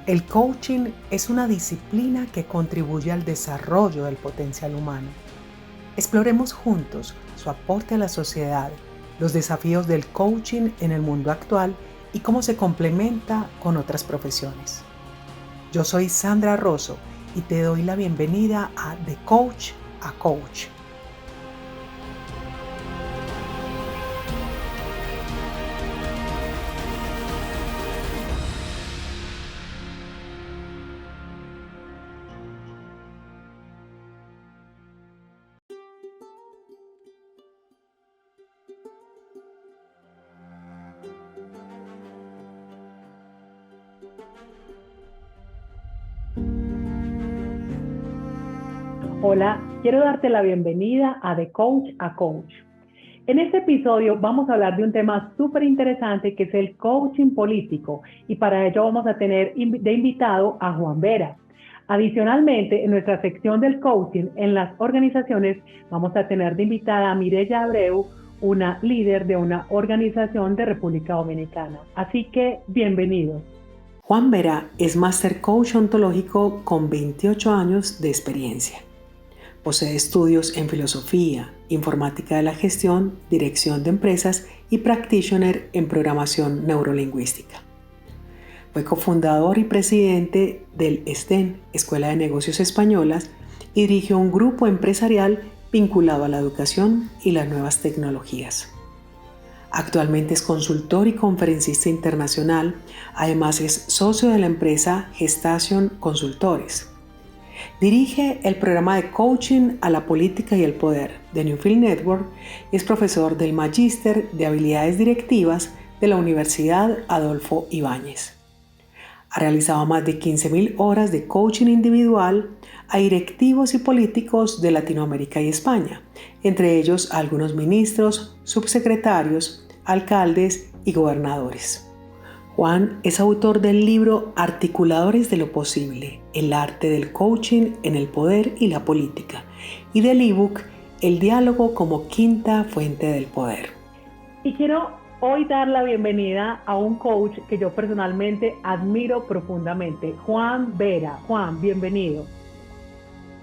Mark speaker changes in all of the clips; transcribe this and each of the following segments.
Speaker 1: El coaching es una disciplina que contribuye al desarrollo del potencial humano. Exploremos juntos su aporte a la sociedad, los desafíos del coaching en el mundo actual y cómo se complementa con otras profesiones. Yo soy Sandra Rosso y te doy la bienvenida a De Coach a Coach.
Speaker 2: Hola, quiero darte la bienvenida a De Coach a Coach. En este episodio vamos a hablar de un tema súper interesante que es el coaching político y para ello vamos a tener de invitado a Juan Vera. Adicionalmente, en nuestra sección del coaching en las organizaciones vamos a tener de invitada a Mireya Abreu, una líder de una organización de República Dominicana. Así que, bienvenidos.
Speaker 1: Juan Vera es Master Coach ontológico con 28 años de experiencia. Posee estudios en filosofía, informática de la gestión, dirección de empresas y practitioner en programación neurolingüística. Fue cofundador y presidente del ESTEN, Escuela de Negocios Españolas, y dirigió un grupo empresarial vinculado a la educación y las nuevas tecnologías. Actualmente es consultor y conferencista internacional, además es socio de la empresa Gestation Consultores. Dirige el programa de coaching a la política y el poder de Newfield Network y es profesor del Magíster de Habilidades Directivas de la Universidad Adolfo Ibáñez. Ha realizado más de 15.000 horas de coaching individual a directivos y políticos de Latinoamérica y España, entre ellos a algunos ministros, subsecretarios, alcaldes y gobernadores. Juan es autor del libro Articuladores de lo Posible, el arte del coaching en el poder y la política, y del ebook El diálogo como quinta fuente del poder.
Speaker 2: Y quiero hoy dar la bienvenida a un coach que yo personalmente admiro profundamente, Juan Vera. Juan, bienvenido.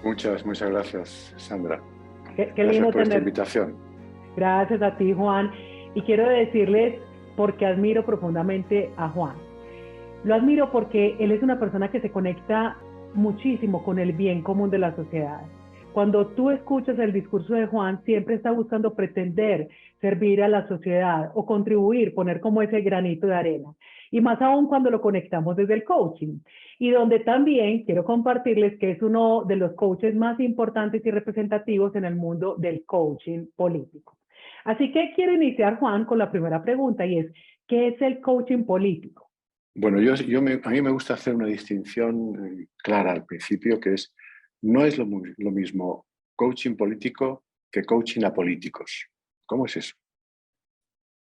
Speaker 3: Muchas gracias, Sandra.
Speaker 2: Qué
Speaker 3: Gracias
Speaker 2: lindo
Speaker 3: por esta
Speaker 2: tener.
Speaker 3: invitación.
Speaker 2: Gracias a ti, Juan. Y quiero decirles por qué admiro profundamente a Juan. Lo admiro porque él es una persona que se conecta muchísimo con el bien común de la sociedad. Cuando tú escuchas el discurso de Juan, siempre está buscando pretender servir a la sociedad o contribuir, poner como ese granito de arena. Y más aún cuando lo conectamos desde el coaching. Y donde también quiero compartirles que es uno de los coaches más importantes y representativos en el mundo del coaching político. Así que quiero iniciar, Juan, con la primera pregunta y es, ¿qué es el coaching político?
Speaker 3: Bueno, a mí me gusta hacer una distinción clara al principio, que es, no es lo mismo coaching político que coaching a políticos. ¿Cómo es eso?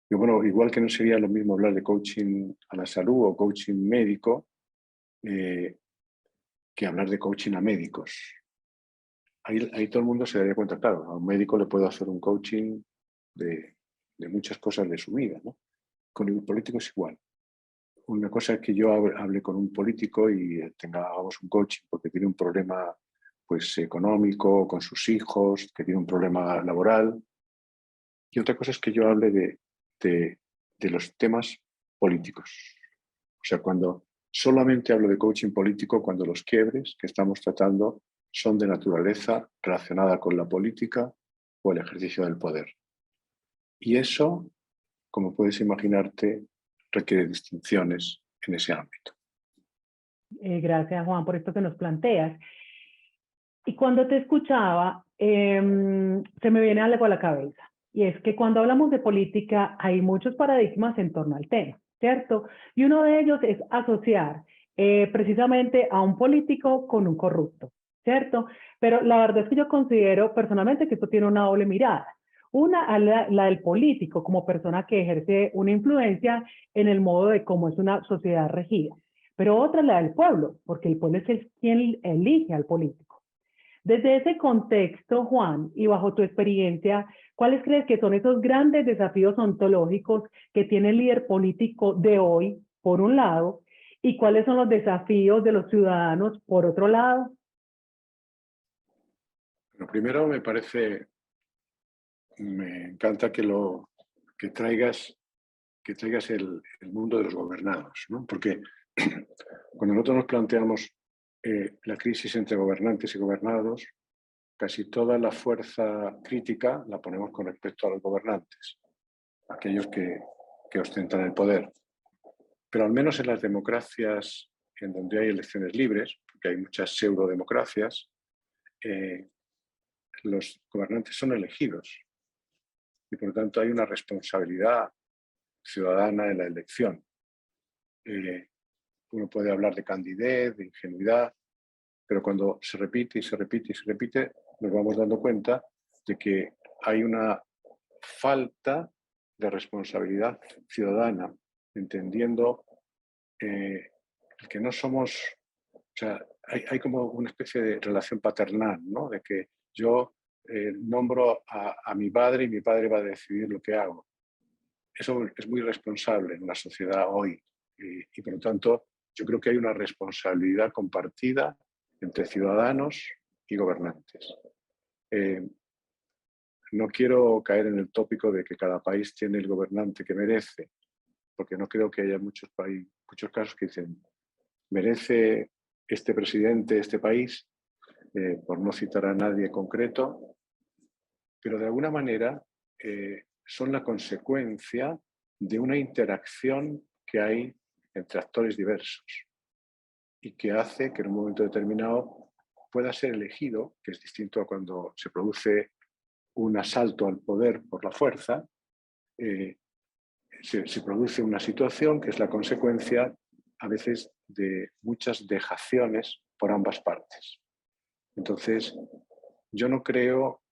Speaker 3: Y bueno, igual que no sería lo mismo hablar de coaching a la salud o coaching médico que hablar de coaching a médicos. Ahí todo el mundo se daría cuenta, claro, a un médico le puedo hacer un coaching de muchas cosas de su vida, ¿no? Con el político es igual. Una cosa es que yo hable con un político y hagamos un coaching porque tiene un problema pues, económico, con sus hijos, que tiene un problema laboral. Y otra cosa es que yo hable de los temas políticos. O sea, cuando solamente hablo de coaching político, cuando los quiebres que estamos tratando son de naturaleza relacionada con la política o el ejercicio del poder. Y eso, como puedes imaginarte, requiere distinciones en ese ámbito.
Speaker 2: Gracias, Juan, por esto que nos planteas. Y cuando te escuchaba, se me viene algo a la cabeza. Y es que cuando hablamos de política hay muchos paradigmas en torno al tema, ¿cierto? Y uno de ellos es asociar precisamente a un político con un corrupto, ¿cierto? Pero la verdad es que yo considero personalmente que esto tiene una doble mirada. Una, la del político como persona que ejerce una influencia en el modo de cómo es una sociedad regida. Pero otra, la del pueblo, porque el pueblo es quien elige al político. Desde ese contexto, Juan, y bajo tu experiencia, ¿cuáles crees que son esos grandes desafíos ontológicos que tiene el líder político de hoy, por un lado, ¿Y cuáles son los desafíos de los ciudadanos por otro lado?
Speaker 3: Lo primero me encanta que traigas, el mundo de los gobernados, ¿no? Porque cuando nosotros nos planteamos la crisis entre gobernantes y gobernados, casi toda la fuerza crítica la ponemos con respecto a los gobernantes, aquellos que ostentan el poder. Pero al menos en las democracias en donde hay elecciones libres, porque hay muchas pseudodemocracias, los gobernantes son elegidos y por lo tanto hay una responsabilidad ciudadana en la elección. Uno puede hablar de candidez, de ingenuidad, pero cuando se repite y se repite y se repite, nos vamos dando cuenta de que hay una falta de responsabilidad ciudadana, entendiendo que no somos, o sea, hay como una especie de relación paternal, ¿no? De que yo nombro a mi padre y mi padre va a decidir lo que hago. Eso es muy responsable en la sociedad hoy y por lo tanto yo creo que hay una responsabilidad compartida entre ciudadanos y gobernantes. No quiero caer en el tópico de que cada país tiene el gobernante que merece, porque no creo que haya muchos casos que dicen merece este presidente, este país, por no citar a nadie concreto, pero de alguna manera son la consecuencia de una interacción que hay entre actores diversos y que hace que en un momento determinado pueda ser elegido, que es distinto a cuando se produce un asalto al poder por la fuerza, se produce una situación que es la consecuencia a veces de muchas dejaciones por ambas partes. Entonces, yo no creo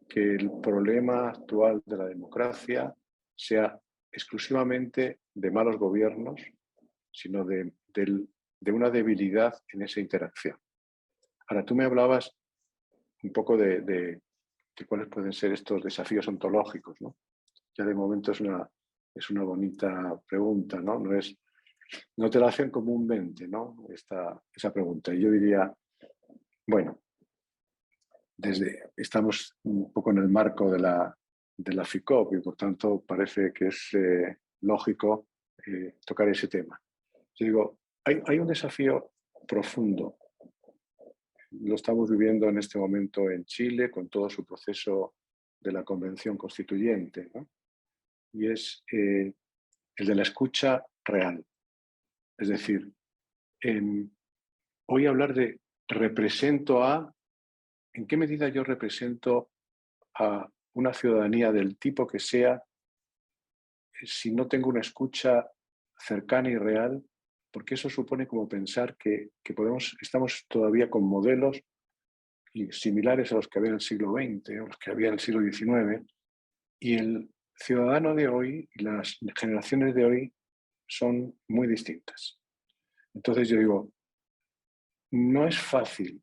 Speaker 3: que el problema actual de la democracia sea exclusivamente de malos gobiernos, sino de una debilidad en esa interacción. Ahora, tú me hablabas un poco de cuáles pueden ser estos desafíos ontológicos, ¿no? Ya de momento es una bonita pregunta, ¿no? No te la hacen comúnmente, ¿no? Esa pregunta. Y yo diría, bueno, estamos un poco en el marco de la FICOP y por tanto parece que es lógico tocar ese tema. Yo digo, hay un desafío profundo. Lo estamos viviendo en este momento en Chile con todo su proceso de la Convención Constituyente, ¿no? Y es el de la escucha real. Es decir, hoy hablar de represento a, ¿en qué medida yo represento a una ciudadanía del tipo que sea si no tengo una escucha cercana y real? Porque eso supone como pensar que estamos todavía con modelos similares a los que había en el siglo XX o los que había en el siglo XIX, y el ciudadano de hoy y las generaciones de hoy son muy distintas. Entonces yo digo, no es fácil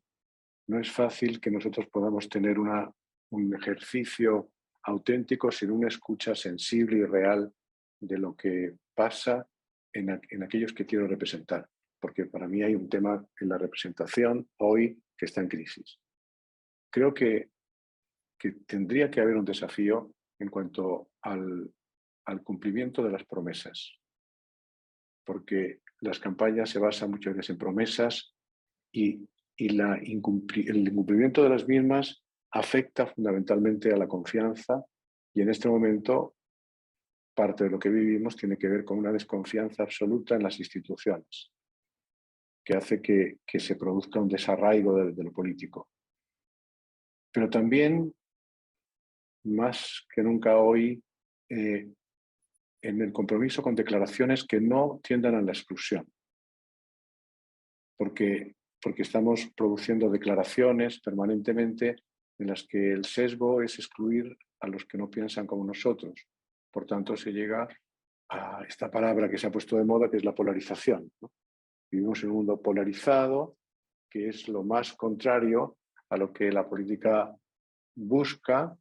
Speaker 3: que nosotros podamos tener un ejercicio auténtico sin una escucha sensible y real de lo que pasa en aquellos que quiero representar, porque para mí hay un tema en la representación hoy que está en crisis. Creo que tendría que haber un desafío en cuanto al cumplimiento de las promesas, porque las campañas se basan muchas veces en promesas y el incumplimiento de las mismas afecta fundamentalmente a la confianza, y en este momento parte de lo que vivimos tiene que ver con una desconfianza absoluta en las instituciones, que hace que se produzca un desarraigo de lo político. Pero también, más que nunca hoy, en el compromiso con declaraciones que no tiendan a la exclusión. Porque estamos produciendo declaraciones permanentemente en las que el sesgo es excluir a los que no piensan como nosotros. Por tanto, se llega a esta palabra que se ha puesto de moda, que es la polarización, ¿no? Vivimos en un mundo polarizado, que es lo más contrario a lo que la política busca,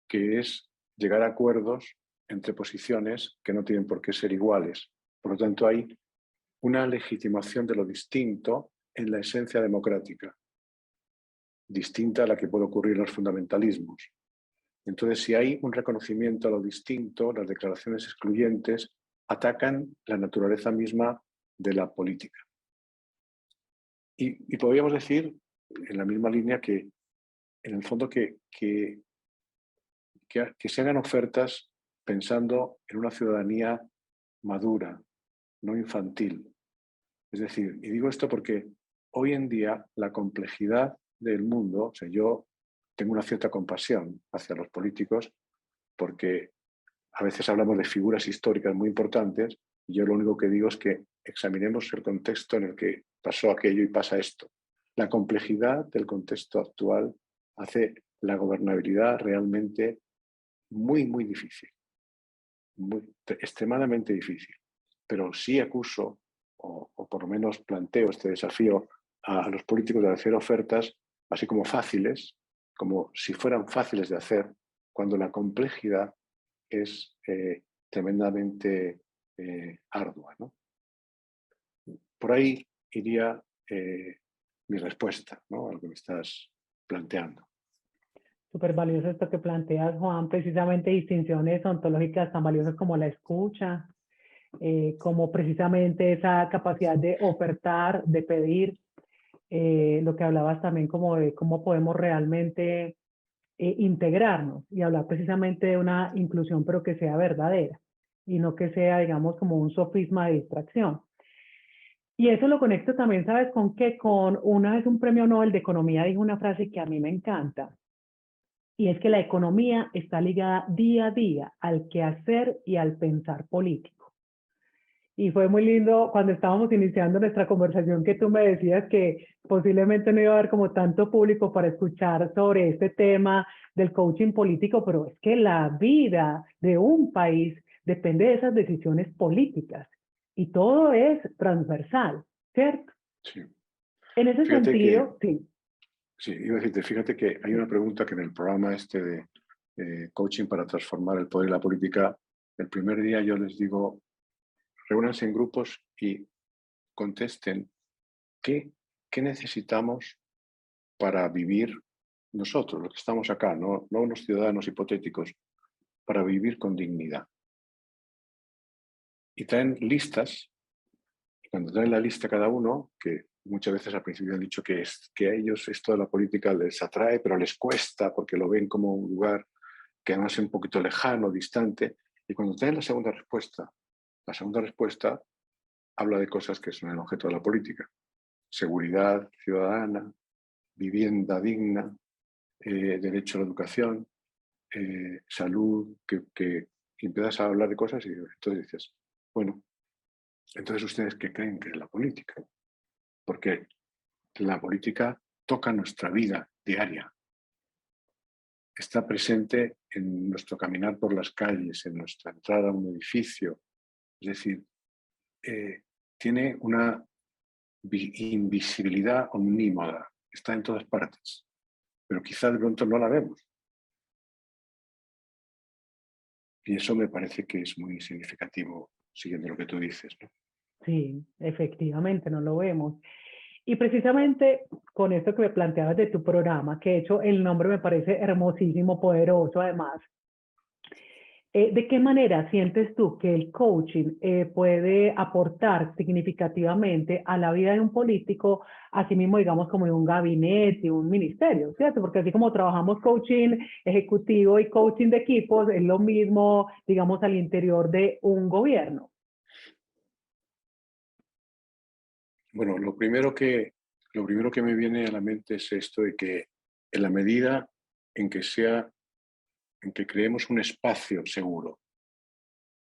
Speaker 3: que es llegar a acuerdos entre posiciones que no tienen por qué ser iguales. Por lo tanto, hay una legitimación de lo distinto en la esencia democrática, distinta a la que puede ocurrir en los fundamentalismos. Entonces, si hay un reconocimiento a lo distinto, las declaraciones excluyentes atacan la naturaleza misma de la política. Y podríamos decir, en la misma línea, que en el fondo que se hagan ofertas pensando en una ciudadanía madura, no infantil. Es decir, y digo esto porque hoy en día la complejidad del mundo, o sea, yo tengo una cierta compasión hacia los políticos porque a veces hablamos de figuras históricas muy importantes y yo lo único que digo es que examinemos el contexto en el que pasó aquello y pasa esto. La complejidad del contexto actual hace la gobernabilidad realmente muy, muy difícil, extremadamente difícil. Pero sí acuso, o por lo menos planteo este desafío a los políticos de hacer ofertas así como fáciles, como si fueran fáciles de hacer, cuando la complejidad es tremendamente ardua, ¿no? Por ahí iría mi respuesta, ¿no?, a lo que me estás planteando.
Speaker 2: Súper valioso esto que planteas, Juan, precisamente distinciones ontológicas tan valiosas como la escucha, como precisamente esa capacidad de ofertar, de pedir, lo que hablabas también como de cómo podemos realmente integrarnos y hablar precisamente de una inclusión pero que sea verdadera y no que sea, digamos, como un sofisma de distracción. Y eso lo conecto también, ¿sabes con qué? Con una vez un premio Nobel de Economía dijo una frase que a mí me encanta, y es que la economía está ligada día a día al quehacer y al pensar político. Y fue muy lindo cuando estábamos iniciando nuestra conversación que tú me decías que posiblemente no iba a haber como tanto público para escuchar sobre este tema del coaching político, pero es que la vida de un país depende de esas decisiones políticas y todo es transversal, ¿cierto?
Speaker 3: Sí.
Speaker 2: En ese
Speaker 3: Fíjate que,
Speaker 2: sentido, sí.
Speaker 3: sí, iba a decirte, fíjate que hay una pregunta que en el programa este de coaching para transformar el poder y la política, el primer día yo les digo, reúnanse en grupos y contesten qué necesitamos para vivir nosotros, los que estamos acá, no unos ciudadanos hipotéticos, para vivir con dignidad. Y traen listas, y cuando traen la lista cada uno, que muchas veces al principio han dicho que a ellos esto de la política les atrae, pero les cuesta porque lo ven como un lugar que además es un poquito lejano, distante, y cuando traen la segunda respuesta habla de cosas que son el objeto de la política. Seguridad ciudadana, vivienda digna, derecho a la educación, salud, que empiezas a hablar de cosas y entonces dices, bueno, entonces ustedes qué creen que es la política, porque la política toca nuestra vida diaria, está presente en nuestro caminar por las calles, en nuestra entrada a un edificio, es decir, tiene una invisibilidad omnímoda, está en todas partes, pero quizá de pronto no la vemos. Y eso me parece que es muy significativo, siguiendo lo que tú dices, ¿no?
Speaker 2: Sí, efectivamente, no lo vemos. Y precisamente con esto que me planteabas de tu programa, que de hecho el nombre me parece hermosísimo, poderoso además, ¿de qué manera sientes tú que el coaching puede aportar significativamente a la vida de un político, así mismo digamos como de un gabinete, un ministerio, ¿cierto? Porque así como trabajamos coaching ejecutivo y coaching de equipos, es lo mismo, digamos, al interior de un gobierno.
Speaker 3: Bueno, lo primero que me viene a la mente es esto de que en la medida en que creemos un espacio seguro,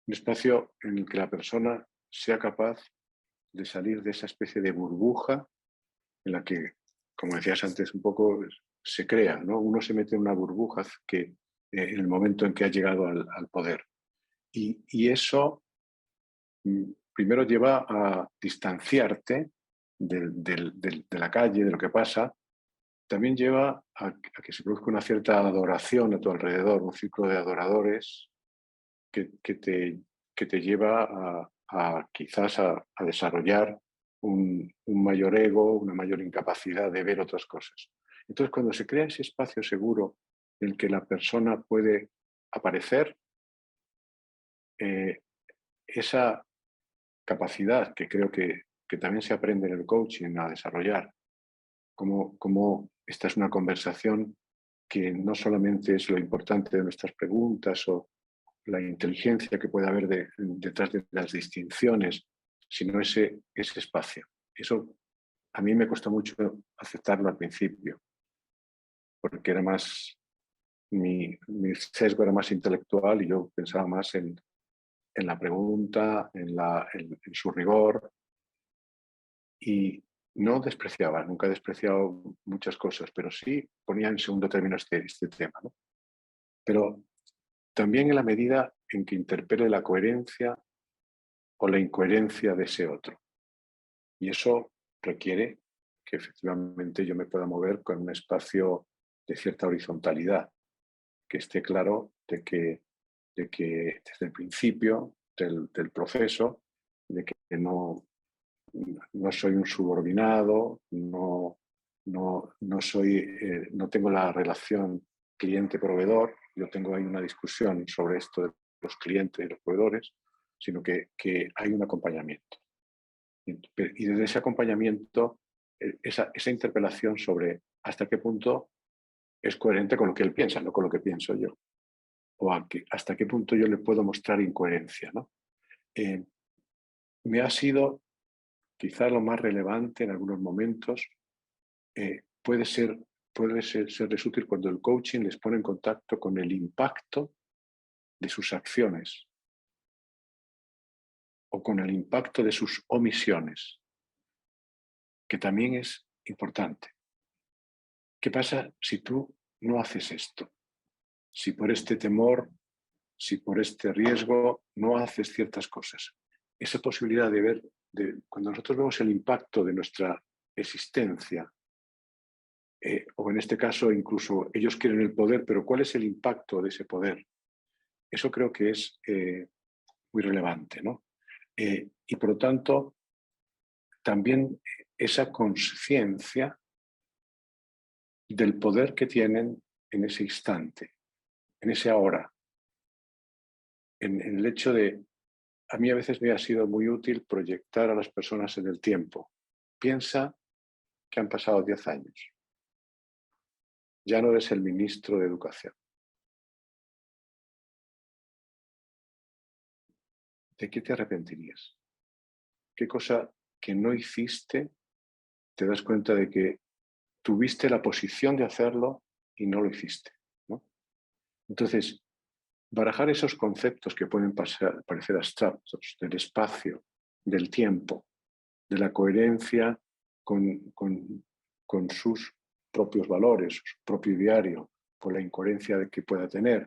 Speaker 3: un espacio en el que la persona sea capaz de salir de esa especie de burbuja en la que, como decías antes, un poco se crea, ¿no? Uno se mete en una burbuja que en el momento en que ha llegado al poder. Y eso primero lleva a distanciarte de la calle, de lo que pasa. También lleva a que se produzca una cierta adoración a tu alrededor, un círculo de adoradores que te lleva a quizás a desarrollar un mayor ego, una mayor incapacidad de ver otras cosas. Entonces, cuando se crea ese espacio seguro en el que la persona puede aparecer, esa capacidad que creo que también se aprende en el coaching a desarrollar, como esta es una conversación que no solamente es lo importante de nuestras preguntas o la inteligencia que puede haber detrás de las distinciones, sino ese espacio. Eso a mí me costó mucho aceptarlo al principio, porque era más, mi sesgo era más intelectual y yo pensaba más en la pregunta, en su rigor, y no despreciaba, nunca he despreciado muchas cosas, pero sí ponía en segundo término este tema, ¿no? Pero también en la medida en que interpele la coherencia o la incoherencia de ese otro. Y eso requiere que efectivamente yo me pueda mover con un espacio de cierta horizontalidad, que esté claro de que desde el principio del proceso, de que no soy un subordinado, no tengo la relación cliente-proveedor, yo tengo ahí una discusión sobre esto de los clientes y los proveedores, sino que hay un acompañamiento. Y desde ese acompañamiento, esa interpelación sobre hasta qué punto es coherente con lo que él piensa, no con lo que pienso yo, o hasta qué punto yo le puedo mostrar incoherencia, ¿no? Me ha sido quizá lo más relevante en algunos momentos, puede ser serles útil cuando el coaching les pone en contacto con el impacto de sus acciones o con el impacto de sus omisiones, que también es importante. ¿Qué pasa si tú no haces esto? Si por este temor, si por este riesgo no haces ciertas cosas. Esa posibilidad de ver, cuando nosotros vemos el impacto de nuestra existencia, o en este caso incluso ellos quieren el poder, pero ¿cuál es el impacto de ese poder? Eso creo que es muy relevante, ¿no? Y por lo tanto, también esa conciencia del poder que tienen en ese instante, en ese ahora, en el hecho de, a mí a veces me ha sido muy útil proyectar a las personas en el tiempo. Piensa que han pasado 10 años. Ya no eres el ministro de Educación. ¿De qué te arrepentirías? ¿Qué cosa que no hiciste te das cuenta de que tuviste la posición de hacerlo y no lo hiciste, ¿no? Entonces, barajar esos conceptos que pueden parecer abstractos, del espacio, del tiempo, de la coherencia con sus propios valores, su propio ideario, con la incoherencia de que pueda tener,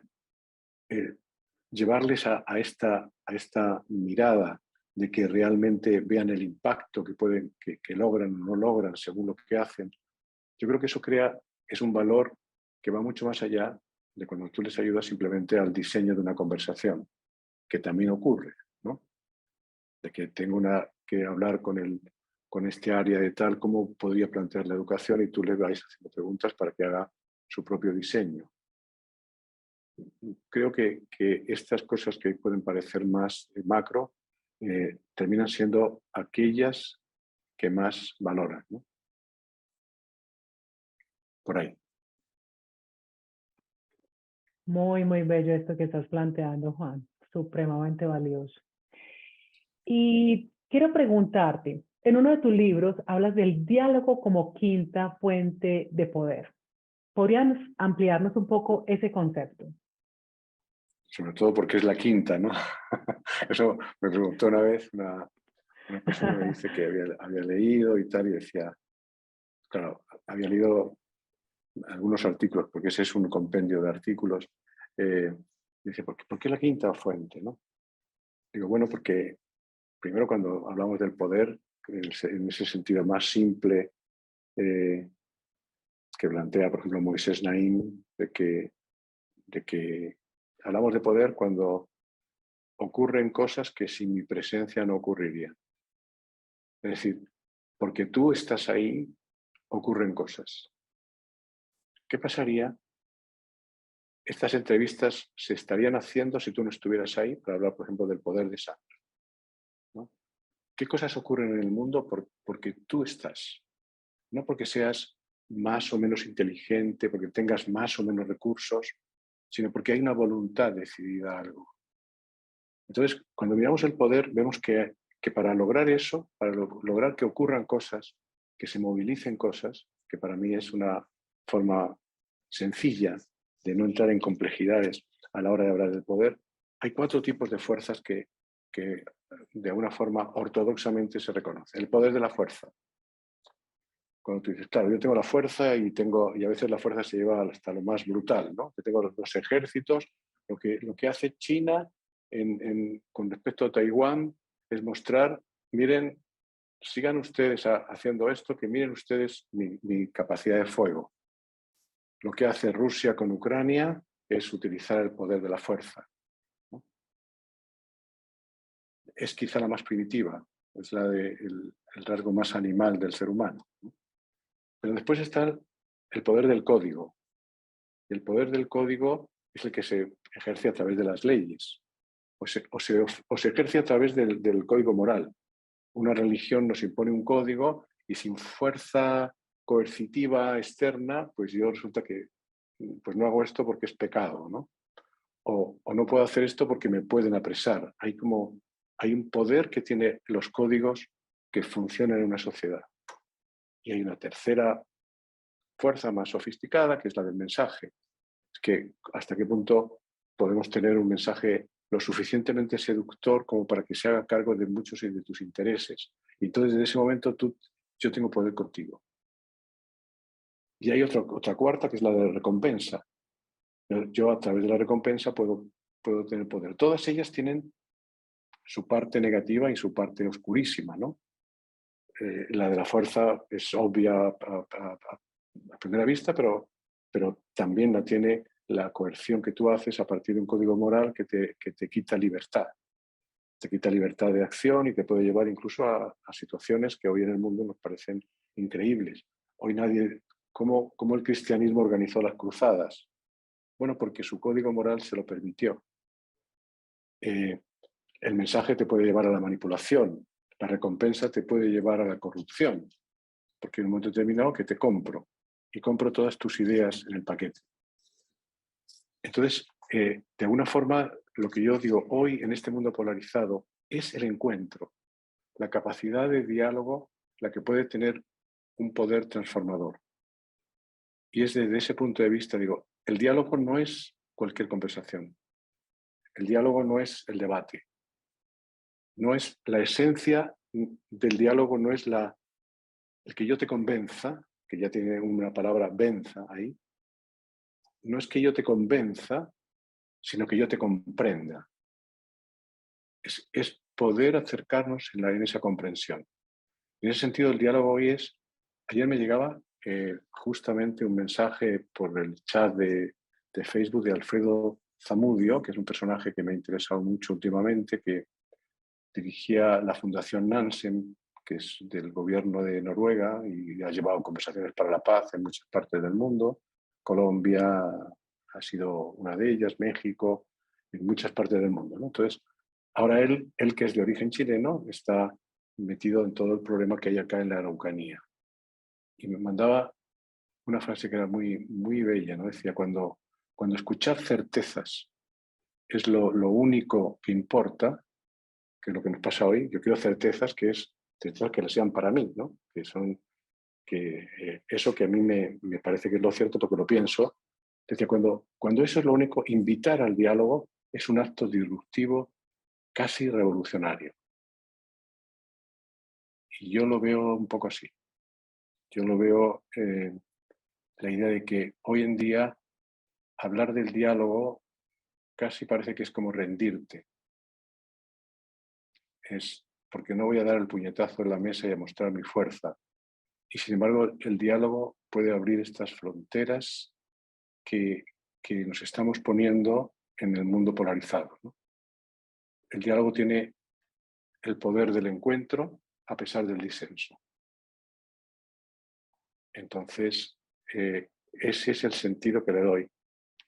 Speaker 3: llevarles a esta mirada de que realmente vean el impacto que logran o no logran según lo que hacen. Yo creo que eso es un valor que va mucho más allá de cuando tú les ayudas simplemente al diseño de una conversación, que también ocurre, ¿no? De que tengo que hablar con este área de tal, cómo podría plantear la educación, y tú le vais haciendo preguntas para que haga su propio diseño. Creo que estas cosas que pueden parecer más macro terminan siendo aquellas que más valoran, ¿no? Por ahí.
Speaker 2: Muy, muy bello esto que estás planteando, Juan. Supremamente valioso. Y quiero preguntarte, en uno de tus libros hablas del diálogo como quinta fuente de poder. ¿Podrías ampliarnos un poco ese concepto?
Speaker 3: Sobre todo porque es la quinta, ¿no? Eso me preguntó una vez una persona, me dice que había leído y tal, y decía, claro, había leído algunos artículos, porque ese es un compendio de artículos. Dice, ¿por qué la quinta fuente, no? Digo, bueno, porque primero cuando hablamos del poder, en ese sentido más simple que plantea, por ejemplo, Moisés Naim, de que hablamos de poder cuando ocurren cosas que sin mi presencia no ocurrirían. Es decir, porque tú estás ahí, ocurren cosas. ¿Qué pasaría? Estas entrevistas se estarían haciendo si tú no estuvieras ahí, para hablar, por ejemplo, del poder de Sandra, ¿no? ¿Qué cosas ocurren en el mundo porque tú estás? No porque seas más o menos inteligente, porque tengas más o menos recursos, sino porque hay una voluntad decidida a algo. Entonces, cuando miramos el poder, vemos que para lograr eso, para lograr que ocurran cosas, que se movilicen cosas, que para mí es una forma sencilla de no entrar en complejidades a la hora de hablar del poder, hay 4 tipos de fuerzas que de alguna forma ortodoxamente se reconocen. El poder de la fuerza. Cuando tú dices, claro, yo tengo la fuerza y a veces la fuerza se lleva hasta lo más brutal, ¿no? Que tengo los ejércitos, lo que hace China con respecto a Taiwán es mostrar, miren, sigan ustedes haciendo esto, que miren ustedes mi capacidad de fuego. Lo que hace Rusia con Ucrania es utilizar el poder de la fuerza, ¿no? Es quizá la más primitiva, es el rasgo más animal del ser humano, ¿no? Pero después está el poder del código. Y el poder del código es el que se ejerce a través de las leyes, o se ejerce a través del código moral. Una religión nos impone un código y sin fuerza coercitiva externa, pues yo resulta que pues no hago esto porque es pecado, ¿no? O no puedo hacer esto porque me pueden apresar. Hay un poder que tiene los códigos que funcionan en una sociedad. Y hay una tercera fuerza más sofisticada, que es la del mensaje. Es que hasta qué punto podemos tener un mensaje lo suficientemente seductor como para que se haga cargo de muchos de tus intereses. Y entonces, desde ese momento, yo tengo poder contigo. Y hay otra cuarta, que es la de la recompensa. Yo, a través de la recompensa, puedo tener poder. Todas ellas tienen su parte negativa y su parte oscurísima, ¿no? La de la fuerza es obvia a primera vista, pero también la tiene la coerción que tú haces a partir de un código moral que te quita libertad. Te quita libertad de acción y te puede llevar incluso a situaciones que hoy en el mundo nos parecen increíbles. Hoy ¿cómo el cristianismo organizó las cruzadas? Bueno, porque su código moral se lo permitió. El mensaje te puede llevar a la manipulación, la recompensa te puede llevar a la corrupción, porque en un momento determinado que te compro y compro todas tus ideas en el paquete. Entonces, de alguna forma, lo que yo digo hoy en este mundo polarizado es el encuentro, la capacidad de diálogo, la que puede tener un poder transformador. Y es desde ese punto de vista, digo, el diálogo no es cualquier conversación. El diálogo no es el debate. No es la esencia del diálogo, no es el que yo te convenza, que ya tiene una palabra venza ahí. No es que yo te convenza, sino que yo te comprenda. Es poder acercarnos en esa comprensión. En ese sentido, el diálogo hoy es... Ayer me llegaba justamente un mensaje por el chat de Facebook de Alfredo Zamudio, que es un personaje que me ha interesado mucho últimamente, que dirigía la Fundación Nansen, que es del gobierno de Noruega y ha llevado conversaciones para la paz en muchas partes del mundo. Colombia ha sido una de ellas, México, en muchas partes del mundo, ¿no? Entonces, ahora él que es de origen chileno, está metido en todo el problema que hay acá en la Araucanía. Y me mandaba una frase que era muy, muy bella, ¿no? Decía, cuando escuchar certezas es lo único que importa, que es lo que nos pasa hoy, yo quiero certezas que las sean para mí, ¿no? Eso que a mí me parece que es lo cierto porque lo pienso. Decía, cuando eso es lo único, invitar al diálogo es un acto disruptivo casi revolucionario. Y yo lo veo un poco así. Yo lo veo la idea de que hoy en día hablar del diálogo casi parece que es como rendirte. Es porque no voy a dar el puñetazo en la mesa y a mostrar mi fuerza. Y sin embargo, el diálogo puede abrir estas fronteras que nos estamos poniendo en el mundo polarizado, ¿no? el diálogo tiene el poder del encuentro a pesar del disenso. Entonces, ese es el sentido que le doy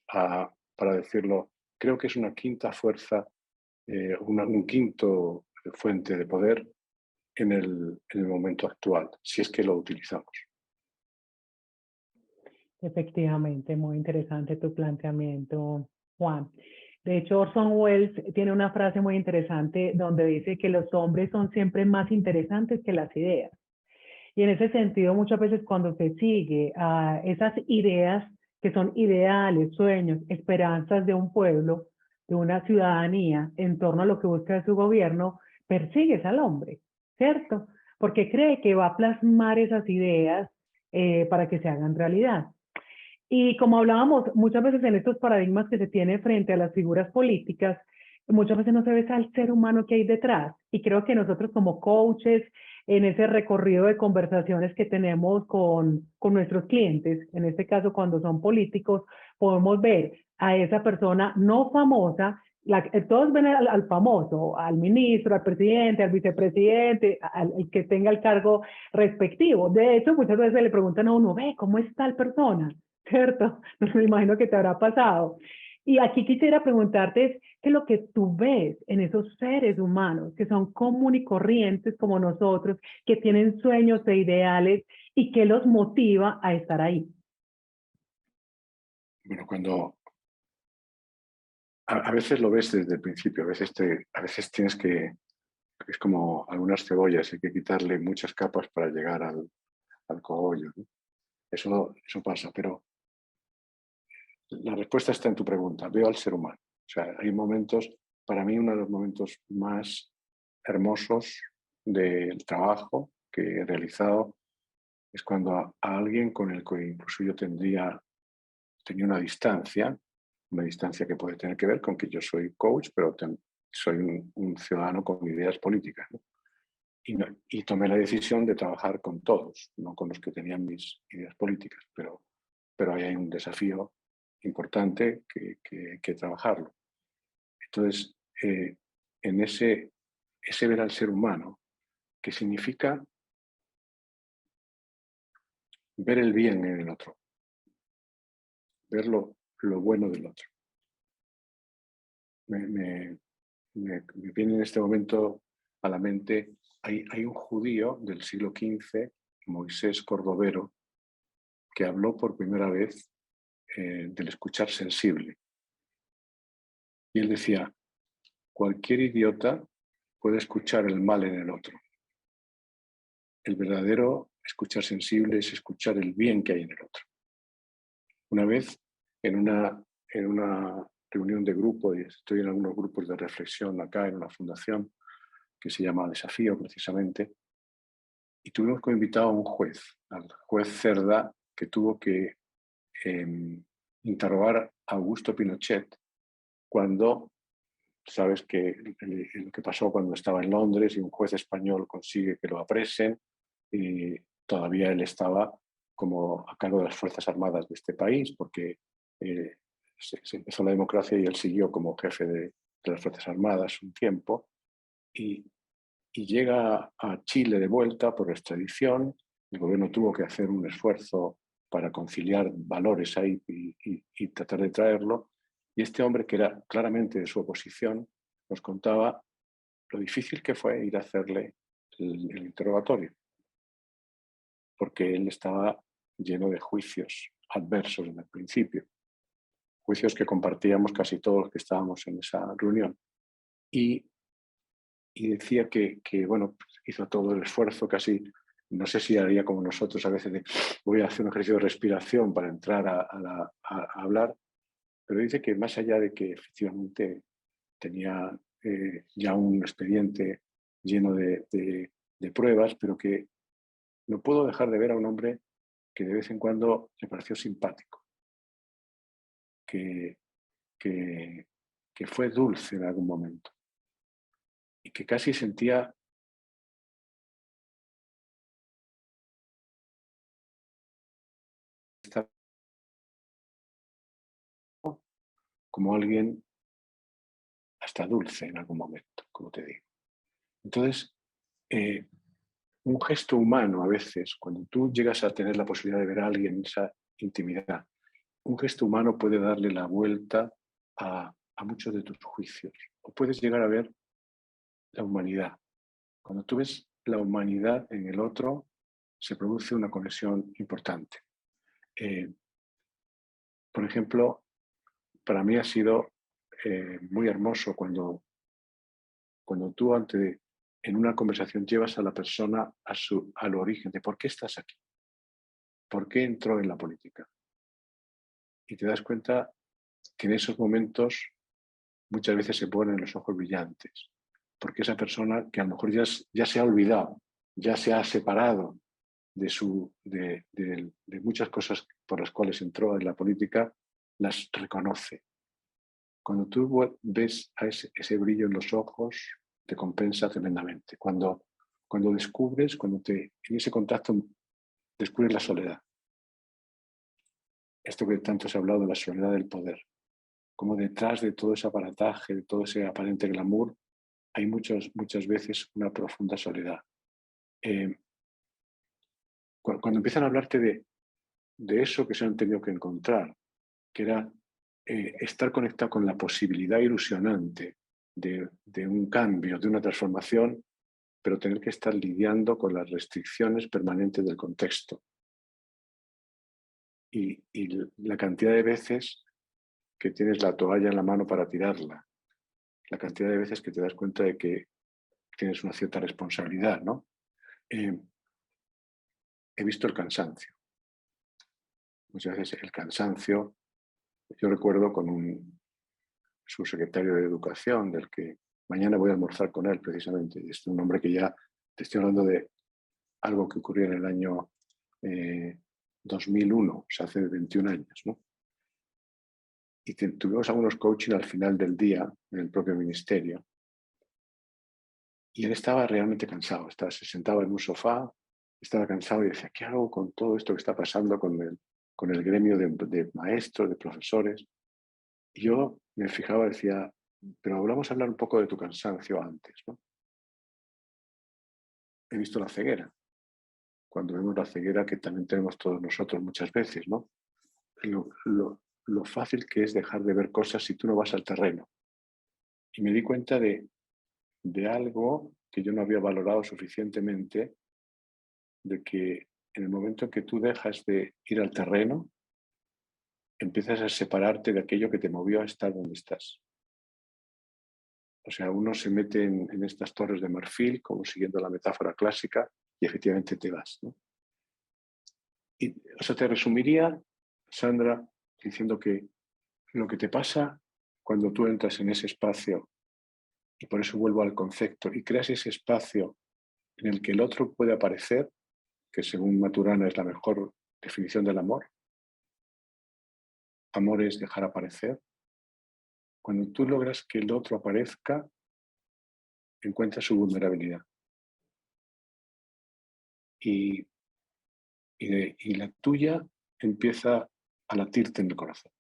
Speaker 3: para decirlo. Creo que es una quinta fuerza, un quinto fuente de poder en el momento actual, si es que lo utilizamos.
Speaker 2: Efectivamente, muy interesante tu planteamiento, Juan. De hecho, Orson Welles tiene una frase muy interesante donde dice que los hombres son siempre más interesantes que las ideas. Y en ese sentido, muchas veces cuando se sigue a esas ideas que son ideales, sueños, esperanzas de un pueblo, de una ciudadanía en torno a lo que busca su gobierno, persigues al hombre, ¿cierto? Porque cree que va a plasmar esas ideas para que se hagan realidad. Y como hablábamos muchas veces en estos paradigmas que se tiene frente a las figuras políticas, muchas veces no se ve al ser humano que hay detrás. Y creo que nosotros como coaches, en ese recorrido de conversaciones que tenemos con nuestros clientes, en este caso cuando son políticos, podemos ver a esa persona no famosa, todos ven al famoso, al ministro, al presidente, al vicepresidente, al que tenga el cargo respectivo. De hecho, muchas veces le preguntan a uno, ve, ¿cómo es tal persona? ¿Cierto? No me imagino que te habrá pasado. Y aquí quisiera preguntarte, ¿qué es lo que tú ves en esos seres humanos que son común y corrientes como nosotros, que tienen sueños e ideales y qué los motiva a estar ahí?
Speaker 3: Bueno, a veces lo ves desde el principio, a veces tienes que, es como algunas cebollas, hay que quitarle muchas capas para llegar al cogollo, ¿no? Eso pasa, pero la respuesta está en tu pregunta. Veo al ser humano. O sea, hay momentos, para mí uno de los momentos más hermosos del trabajo que he realizado es cuando a alguien con el que incluso yo tenía una distancia que puede tener que ver con que yo soy coach, pero soy un ciudadano con ideas políticas, ¿no? Y tomé la decisión de trabajar con todos, no con los que tenían mis ideas políticas, pero ahí hay un desafío importante que hay que trabajarlo. Entonces, en ese ver al ser humano, que significa ver el bien en el otro, ver lo bueno del otro. Me viene en este momento a la mente, hay un judío del siglo XV, Moisés Cordovero, que habló por primera vez del escuchar sensible. Y él decía, cualquier idiota puede escuchar el mal en el otro. El verdadero escuchar sensible es escuchar el bien que hay en el otro. Una vez, en una reunión de grupo, y estoy en algunos grupos de reflexión acá en una fundación que se llama Desafío precisamente, y tuvimos como invitado a un juez, al juez Cerda, que tuvo que interrogar a Augusto Pinochet cuando, sabes que lo que pasó cuando estaba en Londres y un juez español consigue que lo apresen, y todavía él estaba como a cargo de las Fuerzas Armadas de este país, porque se empezó la democracia y él siguió como jefe de las Fuerzas Armadas un tiempo, y llega a Chile de vuelta por extradición. El gobierno tuvo que hacer un esfuerzo para conciliar valores ahí y tratar de traerlo. Y este hombre, que era claramente de su oposición, nos contaba lo difícil que fue ir a hacerle el interrogatorio, porque él estaba lleno de juicios adversos en el principio, juicios que compartíamos casi todos los que estábamos en esa reunión. Y decía que bueno, hizo todo el esfuerzo, casi, no sé si haría como nosotros a veces, de voy a hacer un ejercicio de respiración para entrar a hablar, pero dice que más allá de que efectivamente tenía ya un expediente lleno de pruebas, pero que no puedo dejar de ver a un hombre que de vez en cuando le pareció simpático, que, que fue dulce en algún momento y que casi sentía esta como alguien hasta dulce en algún momento, como te digo. Entonces, un gesto humano a veces, cuando tú llegas a tener la posibilidad de ver a alguien en esa intimidad, un gesto humano puede darle la vuelta a muchos de tus juicios. O puedes llegar a ver la humanidad. Cuando tú ves la humanidad en el otro, se produce una conexión importante. Por ejemplo, para mí ha sido muy hermoso cuando tú en una conversación llevas a la persona al origen de por qué estás aquí, por qué entró en la política. Y te das cuenta que en esos momentos muchas veces se ponen los ojos brillantes, porque esa persona que a lo mejor ya se ha olvidado, ya se ha separado de muchas cosas por las cuales entró en la política, las reconoce. Cuando tú ves a ese brillo en los ojos, te compensa tremendamente. Cuando descubres, en ese contacto descubres la soledad. Esto que tanto se ha hablado de la soledad del poder. Como detrás de todo ese aparataje, de todo ese aparente glamour, hay muchas veces una profunda soledad. Cuando empiezan a hablarte de eso que se han tenido que encontrar, que era estar conectado con la posibilidad ilusionante de un cambio, de una transformación, pero tener que estar lidiando con las restricciones permanentes del contexto. Y la cantidad de veces que tienes la toalla en la mano para tirarla, la cantidad de veces que te das cuenta de que tienes una cierta responsabilidad, ¿no? He visto el cansancio. Muchas veces el cansancio, yo recuerdo con un subsecretario de Educación, del que mañana voy a almorzar con él precisamente. Es un hombre que ya te estoy hablando de algo que ocurrió en el año 2001, o sea, hace 21 años, ¿no? Y tuvimos algunos coaching al final del día en el propio ministerio. Y él estaba realmente cansado. Se sentaba en un sofá, estaba cansado y decía, ¿qué hago con todo esto que está pasando con el gremio de maestros, de profesores? Y yo me fijaba y decía, pero vamos a hablar un poco de tu cansancio antes, ¿no? He visto la ceguera. Cuando vemos la ceguera que también tenemos todos nosotros muchas veces, ¿no? Lo fácil que es dejar de ver cosas si tú no vas al terreno. Y me di cuenta de algo que yo no había valorado suficientemente, de que en el momento en que tú dejas de ir al terreno, empiezas a separarte de aquello que te movió a estar donde estás. O sea, uno se mete en estas torres de marfil, como siguiendo la metáfora clásica, y efectivamente te vas, ¿no? Y, o sea, te resumiría, Sandra, diciendo que lo que te pasa cuando tú entras en ese espacio, y por eso vuelvo al concepto, y creas ese espacio en el que el otro puede aparecer, que según Maturana es la mejor definición del amor. Amor es dejar aparecer. Cuando tú logras que el otro aparezca, encuentras su vulnerabilidad. Y la tuya empieza a latirte en el corazón.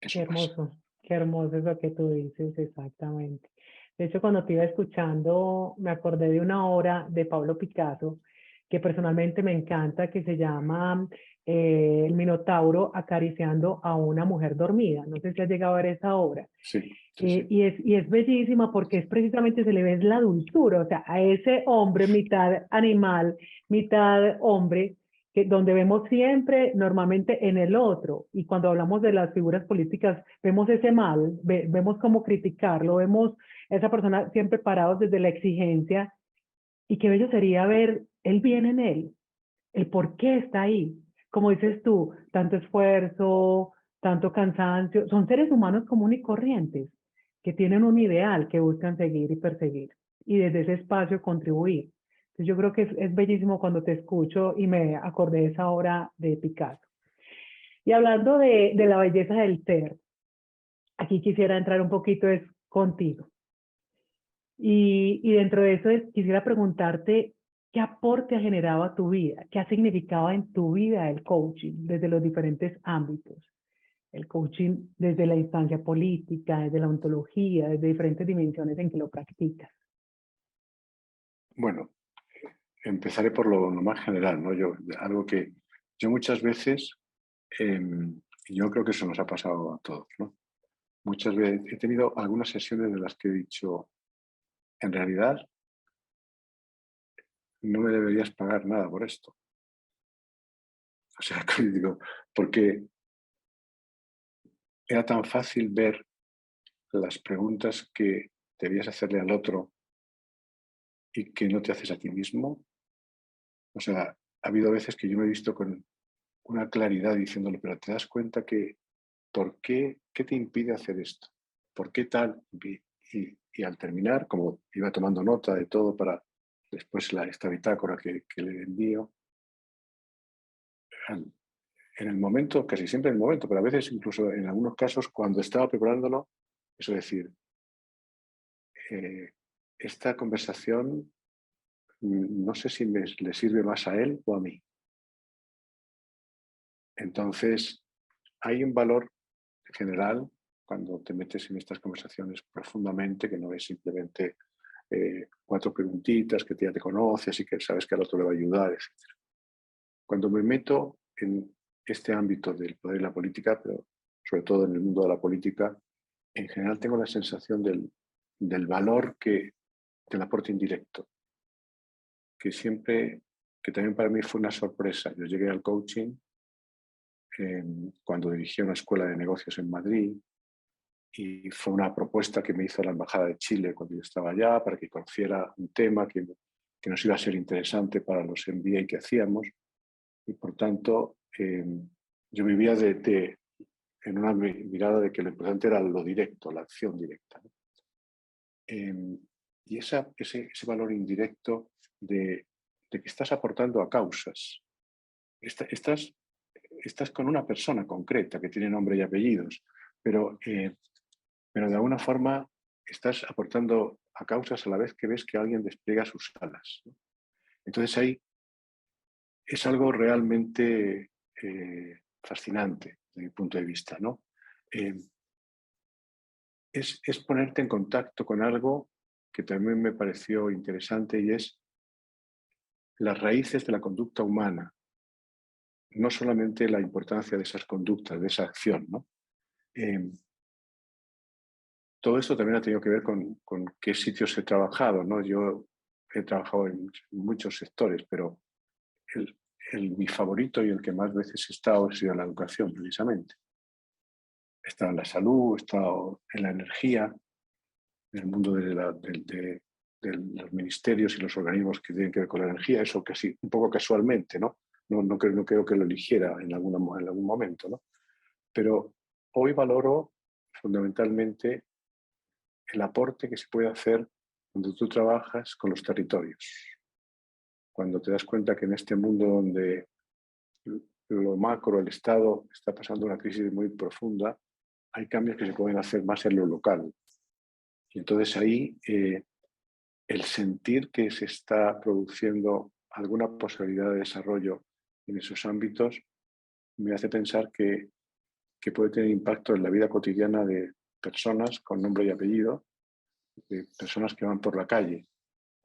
Speaker 3: Eso pasa.
Speaker 2: Qué hermoso es lo que tú dices, exactamente. De hecho, cuando te iba escuchando, me acordé de una obra de Pablo Picasso, que personalmente me encanta, que se llama El Minotauro acariciando a una mujer dormida. No sé si has llegado a ver esa obra.
Speaker 3: Sí, sí.
Speaker 2: Y es bellísima porque es precisamente, se le ve la dulzura, o sea, a ese hombre, mitad animal, mitad hombre, donde vemos siempre normalmente en el otro, y cuando hablamos de las figuras políticas, vemos ese mal, vemos cómo criticarlo, vemos a esa persona siempre parados desde la exigencia, y qué bello sería ver el bien en él, el por qué está ahí. Como dices tú, tanto esfuerzo, tanto cansancio, son seres humanos comunes y corrientes, que tienen un ideal que buscan seguir y perseguir, y desde ese espacio contribuir. Entonces yo creo que es bellísimo cuando te escucho y me acordé de esa obra de Picasso. Y hablando de la belleza del ser, aquí quisiera entrar un poquito contigo. Y dentro de eso quisiera preguntarte qué aporte ha generado a tu vida, qué ha significado en tu vida el coaching desde los diferentes ámbitos. el coaching desde la instancia política, desde la ontología, desde diferentes dimensiones en que lo practicas?
Speaker 3: Bueno, empezaré por lo más general, ¿no? Algo que yo muchas veces, y yo creo que eso nos ha pasado a todos, ¿no? Muchas veces he tenido algunas sesiones en las que he dicho, en realidad, no me deberías pagar nada por esto. O sea, digo, porque era tan fácil ver las preguntas que debías hacerle al otro y que no te haces a ti mismo. O sea, ha habido veces que yo me he visto con una claridad diciéndole, pero te das cuenta que, ¿por qué? ¿Qué te impide hacer esto? ¿Por qué tal? Y al terminar, como iba tomando nota de todo para después esta bitácora que le envío, en el momento, casi siempre en el momento, pero a veces incluso en algunos casos cuando estaba preparándolo, eso decir, esta conversación no sé si le sirve más a él o a mí. Entonces, hay un valor general cuando te metes en estas conversaciones profundamente, que no es simplemente 4 preguntitas que ya te conoces y que sabes que al otro le va a ayudar, etc. Cuando me meto en este ámbito del poder y la política, pero sobre todo en el mundo de la política, en general tengo la sensación del valor del aporte indirecto, que siempre, que también para mí fue una sorpresa. Yo llegué al coaching cuando dirigí una escuela de negocios en Madrid y fue una propuesta que me hizo la Embajada de Chile cuando yo estaba allá para que conociera un tema que nos iba a ser interesante para los MBA que hacíamos y por tanto yo vivía en una mirada de que lo importante era lo directo, la acción directa, ¿no? Y ese valor indirecto de que estás aportando a causas. Estás con una persona concreta que tiene nombre y apellidos, pero de alguna forma estás aportando a causas a la vez que ves que alguien despliega sus alas, ¿no? Entonces ahí es algo realmente fascinante desde mi punto de vista, ¿no? Es ponerte en contacto con algo que también me pareció interesante y es las raíces de la conducta humana, no solamente la importancia de esas conductas, de esa acción, ¿no? Todo esto también ha tenido que ver con qué sitios he trabajado, ¿no? Yo he trabajado en muchos sectores, pero mi favorito y el que más veces he estado ha sido en la educación, precisamente. He estado en la salud, he estado en la energía, en el mundo de los ministerios y los organismos que tienen que ver con la energía, eso casi un poco casualmente, ¿no? No creo que lo eligiera en algún momento, ¿no? Pero hoy valoro fundamentalmente el aporte que se puede hacer cuando tú trabajas con los territorios. Cuando te das cuenta que en este mundo donde lo macro, el Estado, está pasando una crisis muy profunda, hay cambios que se pueden hacer más en lo local. Y entonces ahí el sentir que se está produciendo alguna posibilidad de desarrollo en esos ámbitos me hace pensar que puede tener impacto en la vida cotidiana de personas con nombre y apellido, de personas que van por la calle,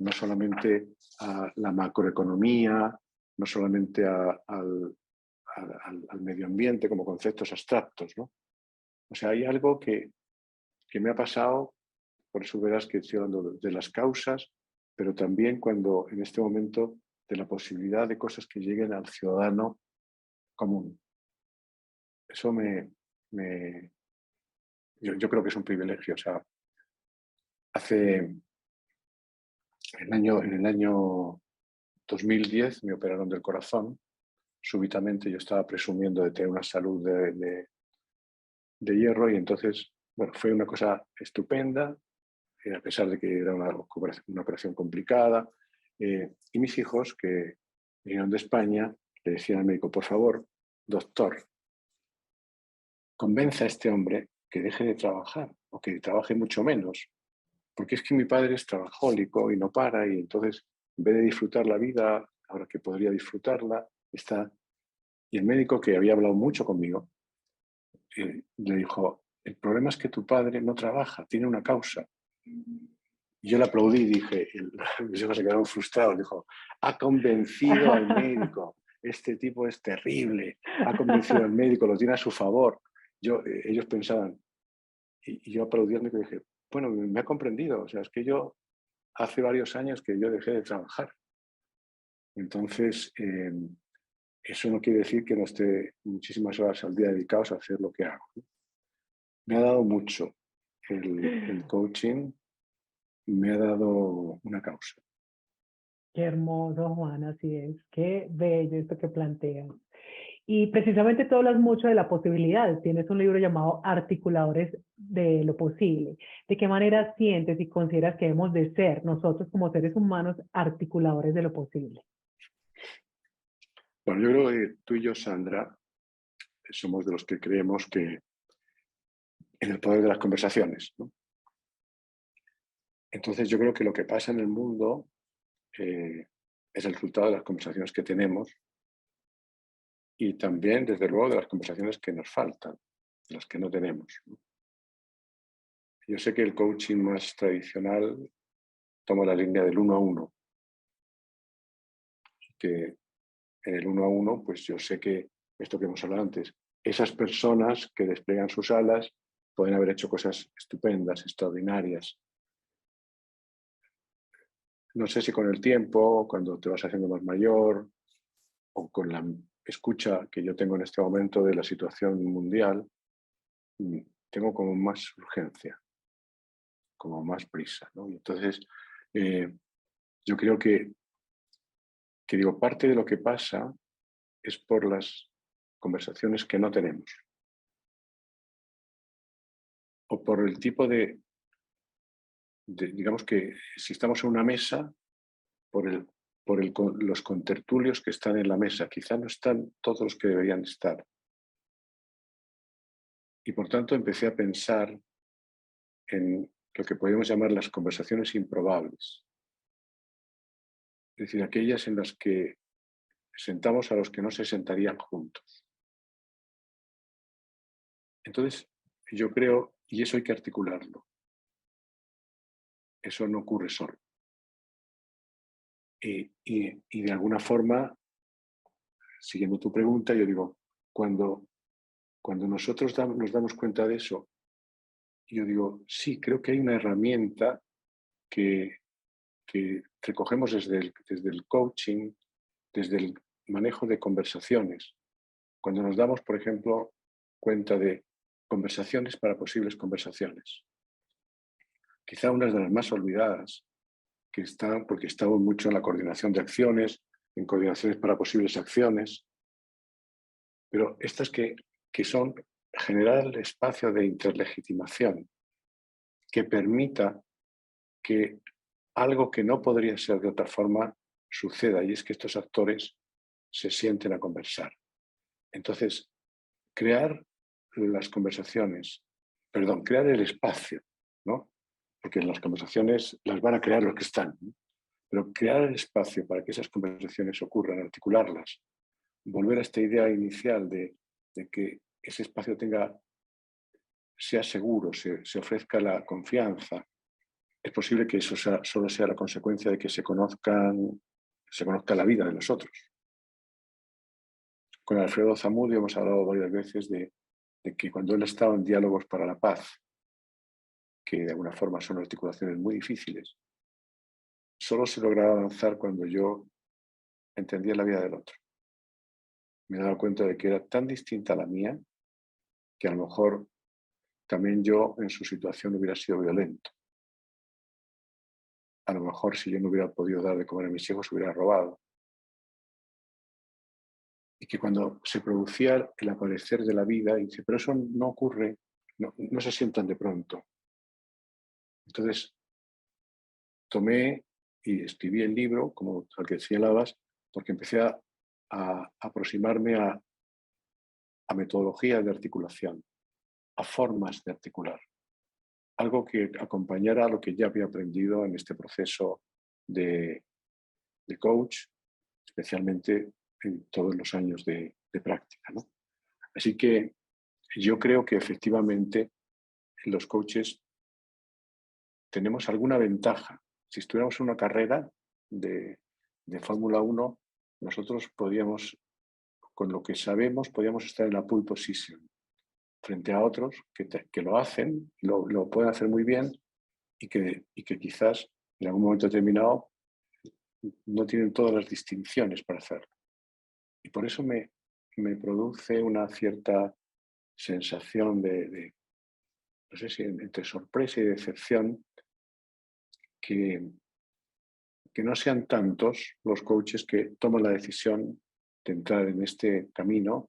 Speaker 3: no solamente a la macroeconomía, no solamente al medio ambiente como conceptos abstractos, ¿no? O sea, hay algo que me ha pasado, por eso verás que estoy hablando de las causas, pero también cuando en este momento de la posibilidad de cosas que lleguen al ciudadano común. Eso yo creo que es un privilegio. O sea, en el año 2010 me operaron del corazón. Súbitamente yo estaba presumiendo de tener una salud de hierro y entonces, bueno, fue una cosa estupenda, a pesar de que era una operación complicada. Y mis hijos, que vinieron de España, le decían al médico, por favor, doctor, convenza a este hombre que deje de trabajar o que trabaje mucho menos, porque es que mi padre es trabajólico y no para y entonces en vez de disfrutar la vida, ahora que podría disfrutarla, está... Y el médico, que había hablado mucho conmigo, le dijo, el problema es que tu padre no trabaja, tiene una causa. Y yo le aplaudí y dije, mis hijos se quedaron frustrados, dijo, ha convencido al médico, este tipo es terrible, ha convencido al médico, lo tiene a su favor. Ellos pensaban, y yo aplaudiendo y dije, bueno, me ha comprendido, o sea, es que yo hace varios años que yo dejé de trabajar. Entonces, eso no quiere decir que no esté muchísimas horas al día dedicados a hacer lo que hago. Me ha dado mucho el coaching, me ha dado una causa.
Speaker 2: Qué hermoso, Juan, así es. Qué bello esto que planteas. Y precisamente tú hablas mucho de la posibilidad. Tienes un libro llamado Articuladores de lo Posible. ¿De qué manera sientes y consideras que debemos de ser nosotros como seres humanos articuladores de lo posible?
Speaker 3: Bueno, yo creo que tú y yo, Sandra, somos de los que creemos que en el poder de las conversaciones, ¿no? Entonces yo creo que lo que pasa en el mundo es el resultado de las conversaciones que tenemos y también, desde luego, de las conversaciones que nos faltan, de las que no tenemos, ¿no? Yo sé que el coaching más tradicional toma la línea del uno a uno, que en el uno a uno, pues yo sé que esto que hemos hablado antes, esas personas que despliegan sus alas pueden haber hecho cosas estupendas, extraordinarias. No sé si con el tiempo, cuando te vas haciendo más mayor, o con la escucha que yo tengo en este momento de la situación mundial, tengo como más urgencia, como más prisa, ¿no? Y entonces, yo creo que digo, parte de lo que pasa es por las conversaciones que no tenemos, o por el tipo digamos que si estamos en una mesa, los contertulios que están en la mesa, quizá no están todos los que deberían estar. Y por tanto empecé a pensar en lo que podemos llamar las conversaciones improbables. Es decir, aquellas en las que sentamos a los que no se sentarían juntos. Entonces, yo creo, y eso hay que articularlo, eso no ocurre solo. Y de alguna forma, siguiendo tu pregunta, yo digo, cuando nosotros nos damos cuenta de eso, yo digo, sí, creo que hay una herramienta que recogemos desde el coaching, desde el manejo de conversaciones. Cuando nos damos, por ejemplo, cuenta de conversaciones para posibles conversaciones. Quizá una de las más olvidadas, porque estamos mucho en la coordinación de acciones, en coordinaciones para posibles acciones, pero estas que son generar el espacio de interlegitimación que permita que algo que no podría ser de otra forma suceda, y es que estos actores se sienten a conversar. Entonces, crear las conversaciones, crear el espacio, ¿no? Porque las conversaciones las van a crear los que están, ¿no? Pero crear el espacio para que esas conversaciones ocurran, articularlas, volver a esta idea inicial de que ese espacio sea seguro, se ofrezca la confianza. Es posible que eso solo sea la consecuencia de que se conozca la vida de los otros. Con Alfredo Zamudio hemos hablado varias veces de que cuando él estaba en diálogos para la paz, que de alguna forma son articulaciones muy difíciles, solo se lograba avanzar cuando yo entendía la vida del otro. Me he dado cuenta de que era tan distinta a la mía que a lo mejor también yo en su situación hubiera sido violento. A lo mejor si yo no hubiera podido dar de comer a mis hijos hubiera robado. Y que cuando se producía el aparecer de la vida, dice, pero eso no ocurre, no se sientan de pronto. Entonces, tomé y escribí el libro, como al que señalabas, porque empecé a aproximarme a metodologías de articulación, a formas de articular. Algo que acompañara a lo que ya había aprendido en este proceso de coach, especialmente en todos los años de práctica, ¿no? Así que yo creo que efectivamente los coaches tenemos alguna ventaja. Si estuviéramos en una carrera de Fórmula 1, nosotros podríamos, con lo que sabemos, podríamos estar en la pole position frente a otros que lo hacen, lo pueden hacer muy bien y que quizás en algún momento determinado no tienen todas las distinciones para hacerlo. Y por eso me produce una cierta sensación no sé si entre sorpresa y decepción, que no sean tantos los coaches que toman la decisión de entrar en este camino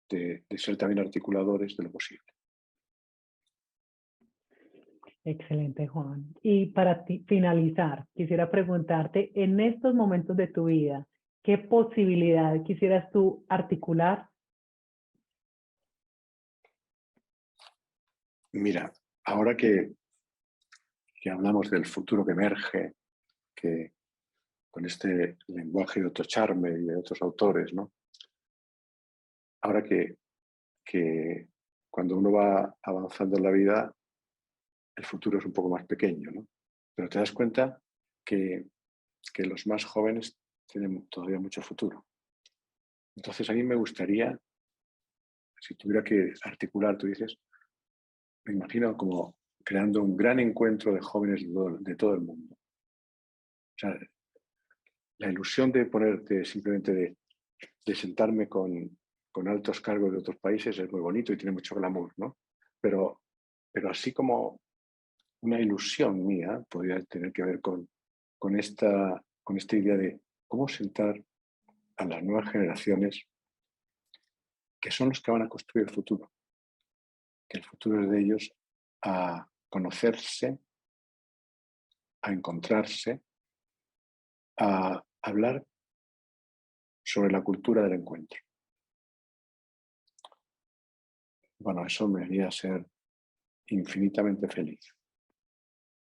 Speaker 3: de ser también articuladores de lo posible.
Speaker 2: Excelente, Juan. Y para finalizar, quisiera preguntarte, en estos momentos de tu vida, ¿qué posibilidad quisieras tú articular?
Speaker 3: Mira, ahora que hablamos del futuro que emerge, que con este lenguaje de Otto Scharmer y de otros autores, ¿no? Ahora que cuando uno va avanzando en la vida, el futuro es un poco más pequeño, ¿no? Pero te das cuenta que los más jóvenes tienen todavía mucho futuro. Entonces a mí me gustaría, si tuviera que articular, tú dices, me imagino como creando un gran encuentro de jóvenes de todo el mundo. O sea, la ilusión de ponerte simplemente de sentarme con altos cargos de otros países es muy bonito y tiene mucho glamour, ¿no? Pero así como una ilusión mía podría tener que ver con esta idea de cómo sentar a las nuevas generaciones, que son los que van a construir el futuro, que el futuro es de ellos, a conocerse, a encontrarse, a hablar sobre la cultura del encuentro. Bueno, eso me haría ser infinitamente feliz,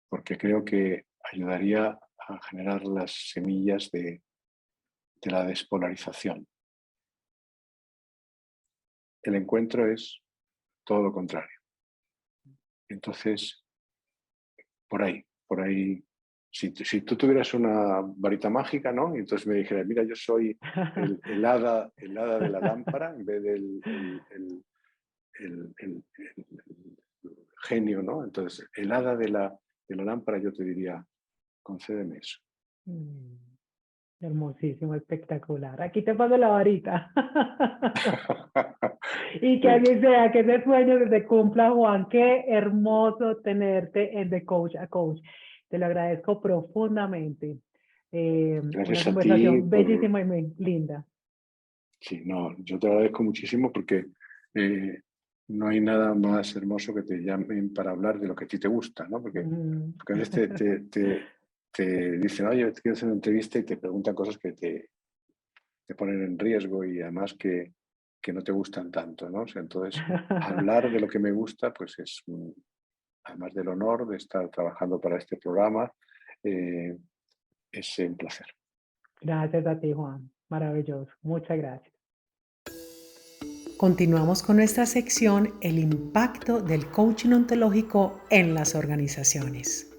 Speaker 3: porque creo que ayudaría a generar las semillas de la despolarización. El encuentro es todo lo contrario. Entonces, por ahí, si tú tuvieras una varita mágica, ¿no? Y entonces me dijeras, mira, yo soy el hada de la lámpara en vez del el genio, ¿no? Entonces, el hada de la lámpara, yo te diría, concédeme eso.
Speaker 2: Hermosísimo, espectacular. Aquí te paso la varita. Y que así sea, que ese sueño se te cumpla, Juan. Qué hermoso tenerte en The Coach a Coach. Te lo agradezco profundamente. Una
Speaker 3: Gracias a ti
Speaker 2: conversación bellísima y muy linda.
Speaker 3: Sí, no, yo te agradezco muchísimo porque no hay nada más hermoso que te llamen para hablar de lo que a ti te gusta, ¿no? Porque a veces te dicen, oye, te quiero hacer una entrevista y te preguntan cosas que te ponen en riesgo y además que no te gustan tanto, ¿no? O sea, entonces, hablar de lo que me gusta, pues es, además del honor de estar trabajando para este programa, es un placer.
Speaker 2: Gracias a ti, Juan. Maravilloso. Muchas gracias.
Speaker 1: Continuamos con nuestra sección, el impacto del coaching ontológico en las organizaciones.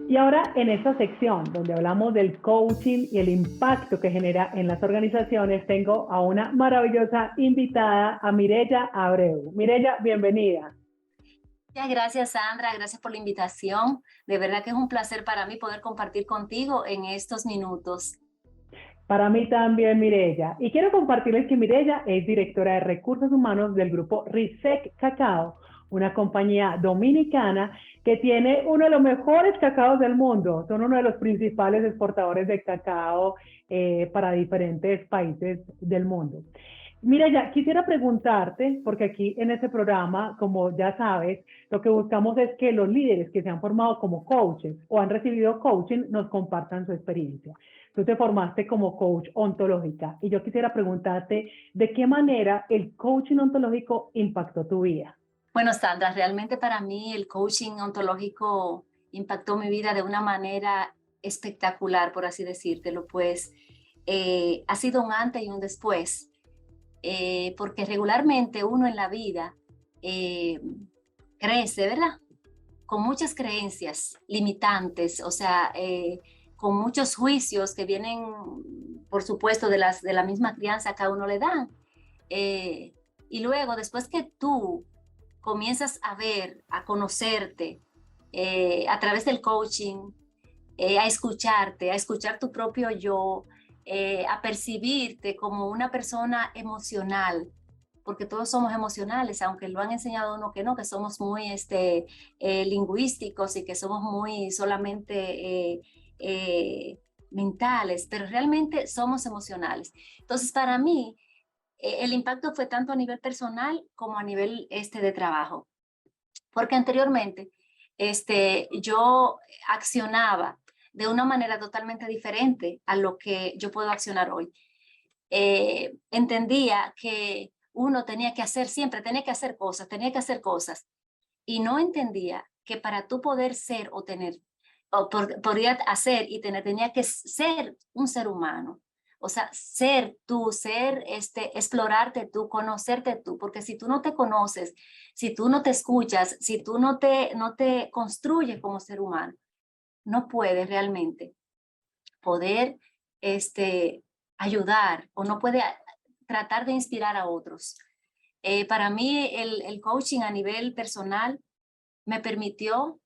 Speaker 2: Y ahora en esta sección donde hablamos del coaching y el impacto que genera en las organizaciones, tengo a una maravillosa invitada, a Mireya Abreu. Mireya, bienvenida.
Speaker 4: Muchas gracias, Sandra. Gracias por la invitación. De verdad que es un placer para mí poder compartir contigo en estos minutos.
Speaker 2: Para mí también, Mireya. Y quiero compartirles que Mireya es directora de recursos humanos del grupo Risec Cacao, una compañía dominicana que tiene uno de los mejores cacaos del mundo. Son uno de los principales exportadores de cacao para diferentes países del mundo. Mira, ya quisiera preguntarte, porque aquí en este programa, como ya sabes, lo que buscamos es que los líderes que se han formado como coaches o han recibido coaching nos compartan su experiencia. Tú te formaste como coach ontológica y yo quisiera preguntarte de qué manera el coaching ontológico impactó tu vida.
Speaker 4: Bueno, Sandra, realmente para mí el coaching ontológico impactó mi vida de una manera espectacular, por así decírtelo, pues ha sido un antes y un después. porque regularmente uno en la vida crece, ¿verdad? Con muchas creencias limitantes, o sea, con muchos juicios que vienen, por supuesto, de la misma crianza que a uno le dan. Y luego, después que tú comienzas a ver, a conocerte a través del coaching, a escucharte, a escuchar tu propio yo, a percibirte como una persona emocional, porque todos somos emocionales, aunque lo han enseñado a uno que no, que somos muy lingüísticos y que somos muy solamente mentales, pero realmente somos emocionales. Entonces, para mí, el impacto fue tanto a nivel personal como a nivel de trabajo, porque anteriormente yo accionaba de una manera totalmente diferente a lo que yo puedo accionar hoy. Entendía que uno tenía que hacer siempre, tenía que hacer cosas, y no entendía que para tú poder ser o tener, podría hacer y tener, tenía que ser un ser humano. O sea, ser tú, explorarte tú, conocerte tú, porque si tú no te conoces, si tú no te escuchas, si tú no te construyes como ser humano, no puedes realmente poder ayudar o no puede tratar de inspirar a otros. Para mí el coaching a nivel personal me permitió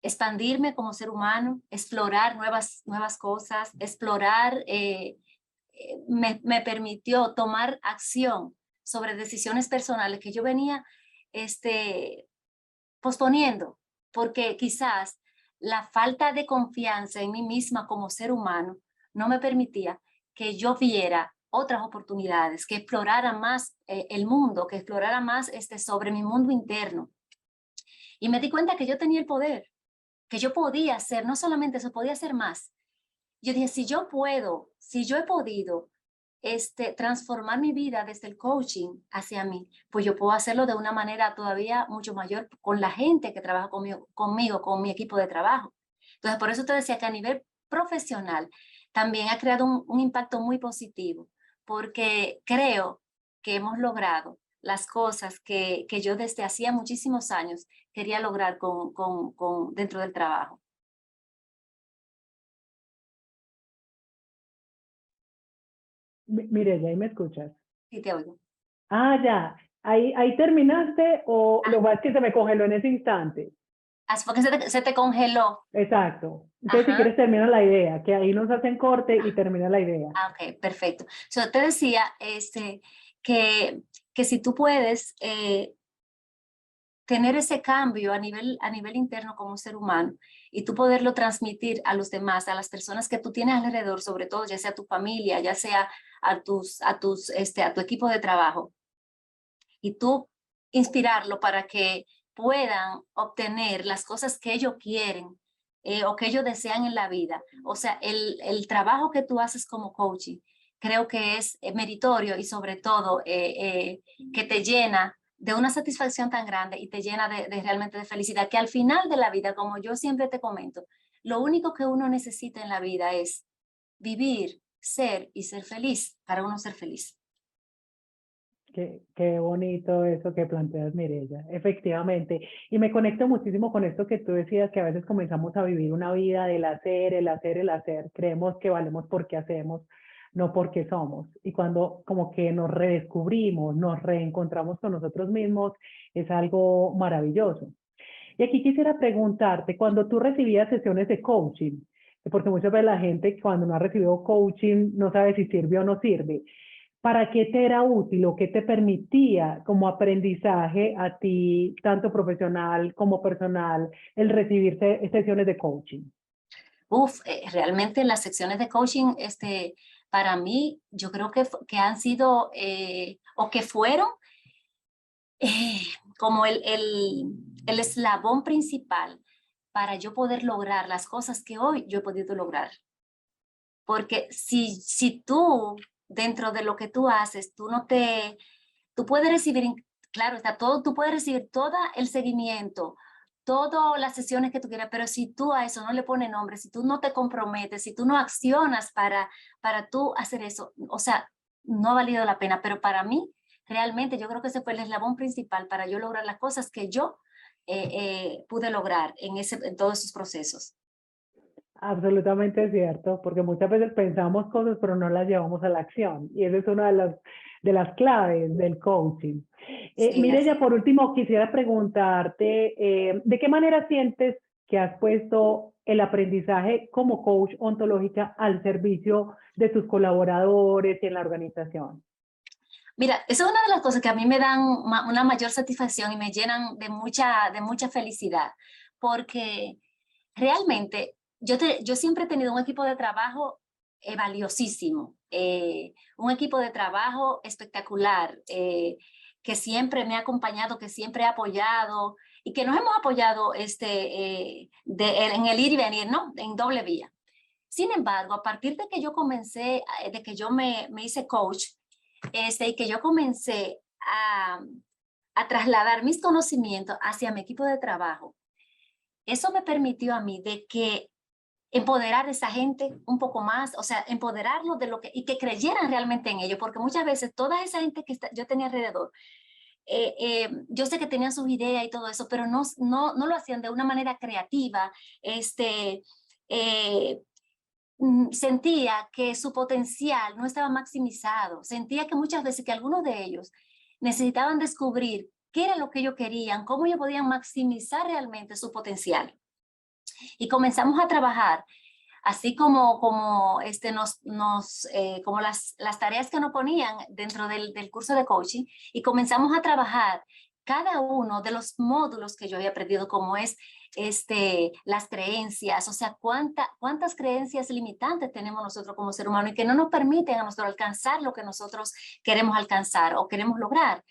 Speaker 4: expandirme como ser humano, explorar nuevas cosas, me permitió tomar acción sobre decisiones personales que yo venía posponiendo, porque quizás la falta de confianza en mí misma como ser humano no me permitía que yo viera otras oportunidades, que explorara más el mundo, que explorara más sobre mi mundo interno. Y me di cuenta que yo tenía el poder, que yo podía hacer, no solamente eso, podía hacer más. Yo dije, si yo he podido transformar mi vida desde el coaching hacia mí, pues yo puedo hacerlo de una manera todavía mucho mayor con la gente que trabaja conmigo, con mi equipo de trabajo. Entonces, por eso te decía que a nivel profesional también ha creado un impacto muy positivo, porque creo que hemos logrado las cosas que yo desde hacía muchísimos años quería lograr dentro del trabajo.
Speaker 2: Mireya, ¿ahí me escuchas?
Speaker 4: Sí, te oigo.
Speaker 2: Ah, ya. ¿Ahí terminaste o lo más que se me congeló en ese instante?
Speaker 4: Así fue que se te congeló.
Speaker 2: Exacto. Entonces, si
Speaker 4: Ajá.
Speaker 2: quieres, termina la idea, que ahí nos hacen corte y termina la idea.
Speaker 4: Ok, perfecto. Yo te decía que, que si tú puedes tener ese cambio a nivel interno como ser humano y tú poderlo transmitir a los demás, a las personas que tú tienes alrededor, sobre todo, ya sea tu familia, ya sea a tu equipo de trabajo, y tú inspirarlo para que puedan obtener las cosas que ellos quieren o que ellos desean en la vida. O sea, el trabajo que tú haces como coaching creo que es meritorio y sobre todo que te llena de una satisfacción tan grande y te llena realmente de felicidad, que al final de la vida, como yo siempre te comento, lo único que uno necesita en la vida es vivir, ser y ser feliz para uno ser feliz.
Speaker 2: Qué bonito eso que planteas, Mireya. Efectivamente. Y me conecto muchísimo con esto que tú decías, que a veces comenzamos a vivir una vida del hacer, el hacer, el hacer. Creemos que valemos porque hacemos, no porque somos. Y cuando como que nos redescubrimos, nos reencontramos con nosotros mismos, es algo maravilloso. Y aquí quisiera preguntarte, cuando tú recibías sesiones de coaching, porque muchas veces la gente cuando no ha recibido coaching no sabe si sirve o no sirve. ¿Para qué te era útil o qué te permitía como aprendizaje a ti, tanto profesional como personal, el recibir sesiones de coaching?
Speaker 4: Realmente las secciones de coaching, para mí, yo creo que han sido o que fueron eh, como el eslabón principal para yo poder lograr las cosas que hoy yo he podido lograr. Porque si tú, dentro de lo que tú haces, tú puedes recibir, claro, tú puedes recibir todo el seguimiento, todas las sesiones que tú quieras, pero si tú a eso no le pones nombre, si tú no te comprometes, si tú no accionas para tú hacer eso, o sea, no ha valido la pena, pero para mí, realmente yo creo que ese fue el eslabón principal para yo lograr las cosas que yo pude lograr en todos esos procesos.
Speaker 2: Absolutamente cierto, porque muchas veces pensamos cosas pero no las llevamos a la acción y esa es una de las claves del coaching.
Speaker 4: Sí,
Speaker 2: Mireya, por último quisiera preguntarte, ¿de qué manera sientes que has puesto el aprendizaje como coach ontológica al servicio de tus colaboradores y en la organización?
Speaker 4: Mira, esa es una de las cosas que a mí me dan una mayor satisfacción y me llenan de mucha felicidad, porque realmente yo siempre he tenido un equipo de trabajo valiosísimo, un equipo de trabajo espectacular, que siempre me ha acompañado, que siempre ha apoyado y que nos hemos apoyado en el ir y venir, ¿no? En doble vía. Sin embargo, a partir de que yo comencé, de que yo me hice coach, y que yo comencé a trasladar mis conocimientos hacia mi equipo de trabajo, eso me permitió a mí de que empoderar a esa gente un poco más, o sea, empoderarlos de lo que, y que creyeran realmente en ello, porque muchas veces toda esa gente que yo tenía alrededor, yo sé que tenían sus ideas y todo eso, pero no lo hacían de una manera creativa, sentía que su potencial no estaba maximizado, sentía que muchas veces que algunos de ellos necesitaban descubrir qué era lo que ellos querían, cómo ellos podían maximizar realmente su potencial. Y comenzamos a trabajar, así como las tareas que nos ponían dentro del curso de coaching, y comenzamos a trabajar cada uno de los módulos que yo había aprendido, como es las creencias, o sea, cuántas creencias limitantes tenemos nosotros como ser humano y que no nos permiten a nosotros alcanzar lo que nosotros queremos alcanzar o queremos lograr.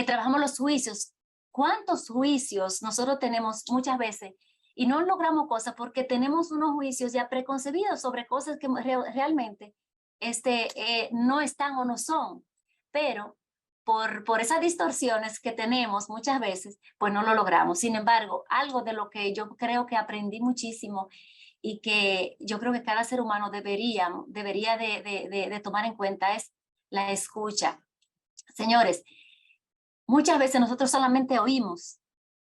Speaker 4: Trabajamos los juicios. ¿Cuántos juicios nosotros tenemos muchas veces y no logramos cosas porque tenemos unos juicios ya preconcebidos sobre cosas que realmente no están o no son? Pero por esas distorsiones que tenemos muchas veces, pues no lo logramos. Sin embargo, algo de lo que yo creo que aprendí muchísimo y que yo creo que cada ser humano debería de tomar en cuenta es la escucha. Señores, muchas veces nosotros solamente oímos,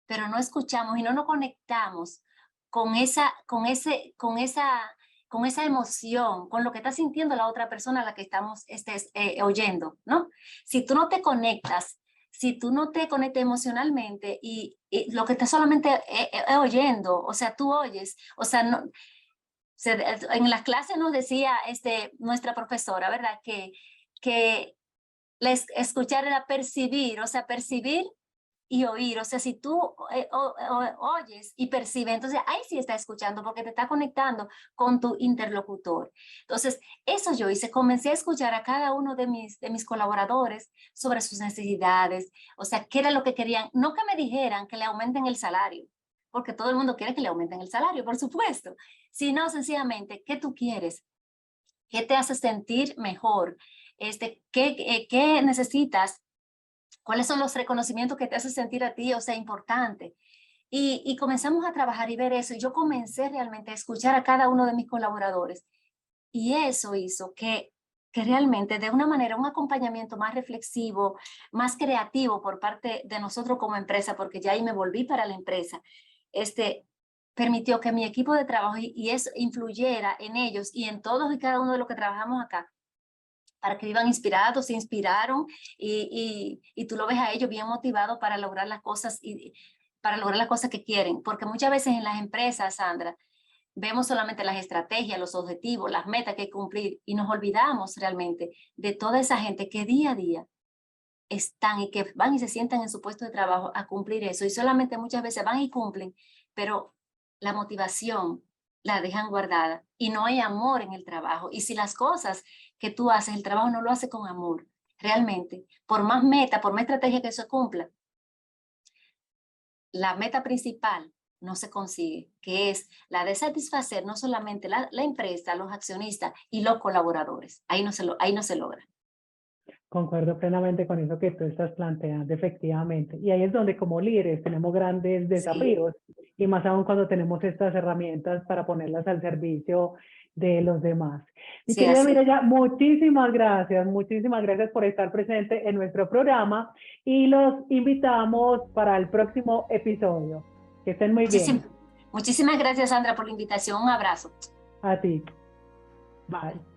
Speaker 4: pero no escuchamos y no nos conectamos con esa emoción, con lo que está sintiendo la otra persona a la que estamos oyendo, ¿no? Si tú no te conectas, si tú no te conectas emocionalmente y lo que estás solamente oyendo, o sea, tú oyes, o sea, no, en las clases nos decía nuestra profesora, ¿verdad? Que escuchar era percibir, o sea, percibir y oír, o sea, si tú oyes y percibes, entonces ahí sí está escuchando porque te está conectando con tu interlocutor. Entonces, eso yo hice, comencé a escuchar a cada uno de mis colaboradores sobre sus necesidades, o sea, qué era lo que querían, no que me dijeran que le aumenten el salario, porque todo el mundo quiere que le aumenten el salario, por supuesto, sino sencillamente, ¿qué tú quieres? ¿Qué te hace sentir mejor? ¿Qué necesitas? ¿Cuáles son los reconocimientos que te hacen sentir a ti, o sea, importante? Y comenzamos a trabajar y ver eso. Y yo comencé realmente a escuchar a cada uno de mis colaboradores. Y eso hizo que realmente de una manera, un acompañamiento más reflexivo, más creativo por parte de nosotros como empresa, porque ya ahí me volví para la empresa, permitió que mi equipo de trabajo y eso influyera en ellos y en todos y cada uno de los que trabajamos acá, para que vivan inspirados, se inspiraron y tú lo ves a ellos bien motivados para lograr las cosas y para lograr las cosas que quieren. Porque muchas veces en las empresas, Sandra, vemos solamente las estrategias, los objetivos, las metas que hay que cumplir y nos olvidamos realmente de toda esa gente que día a día están y que van y se sientan en su puesto de trabajo a cumplir eso. Y solamente muchas veces van y cumplen, pero la motivación la dejan guardada y no hay amor en el trabajo. Y si las cosas que tú haces, el trabajo no lo hace con amor, realmente, por más meta, por más estrategia que eso cumpla, la meta principal no se consigue, que es la de satisfacer no solamente la empresa, los accionistas y los colaboradores. Ahí no se logra.
Speaker 2: Concuerdo plenamente con eso que tú estás planteando, efectivamente. Y ahí es donde como líderes tenemos grandes desafíos, y más aún cuando tenemos estas herramientas para ponerlas al servicio de los demás. Mi
Speaker 4: Sí,
Speaker 2: querida
Speaker 4: así.
Speaker 2: Mireya, muchísimas gracias por estar presente en nuestro programa y los invitamos para el próximo episodio. Que estén muy bien.
Speaker 4: Muchísimas gracias, Sandra, por la invitación. Un abrazo.
Speaker 2: A ti. Bye.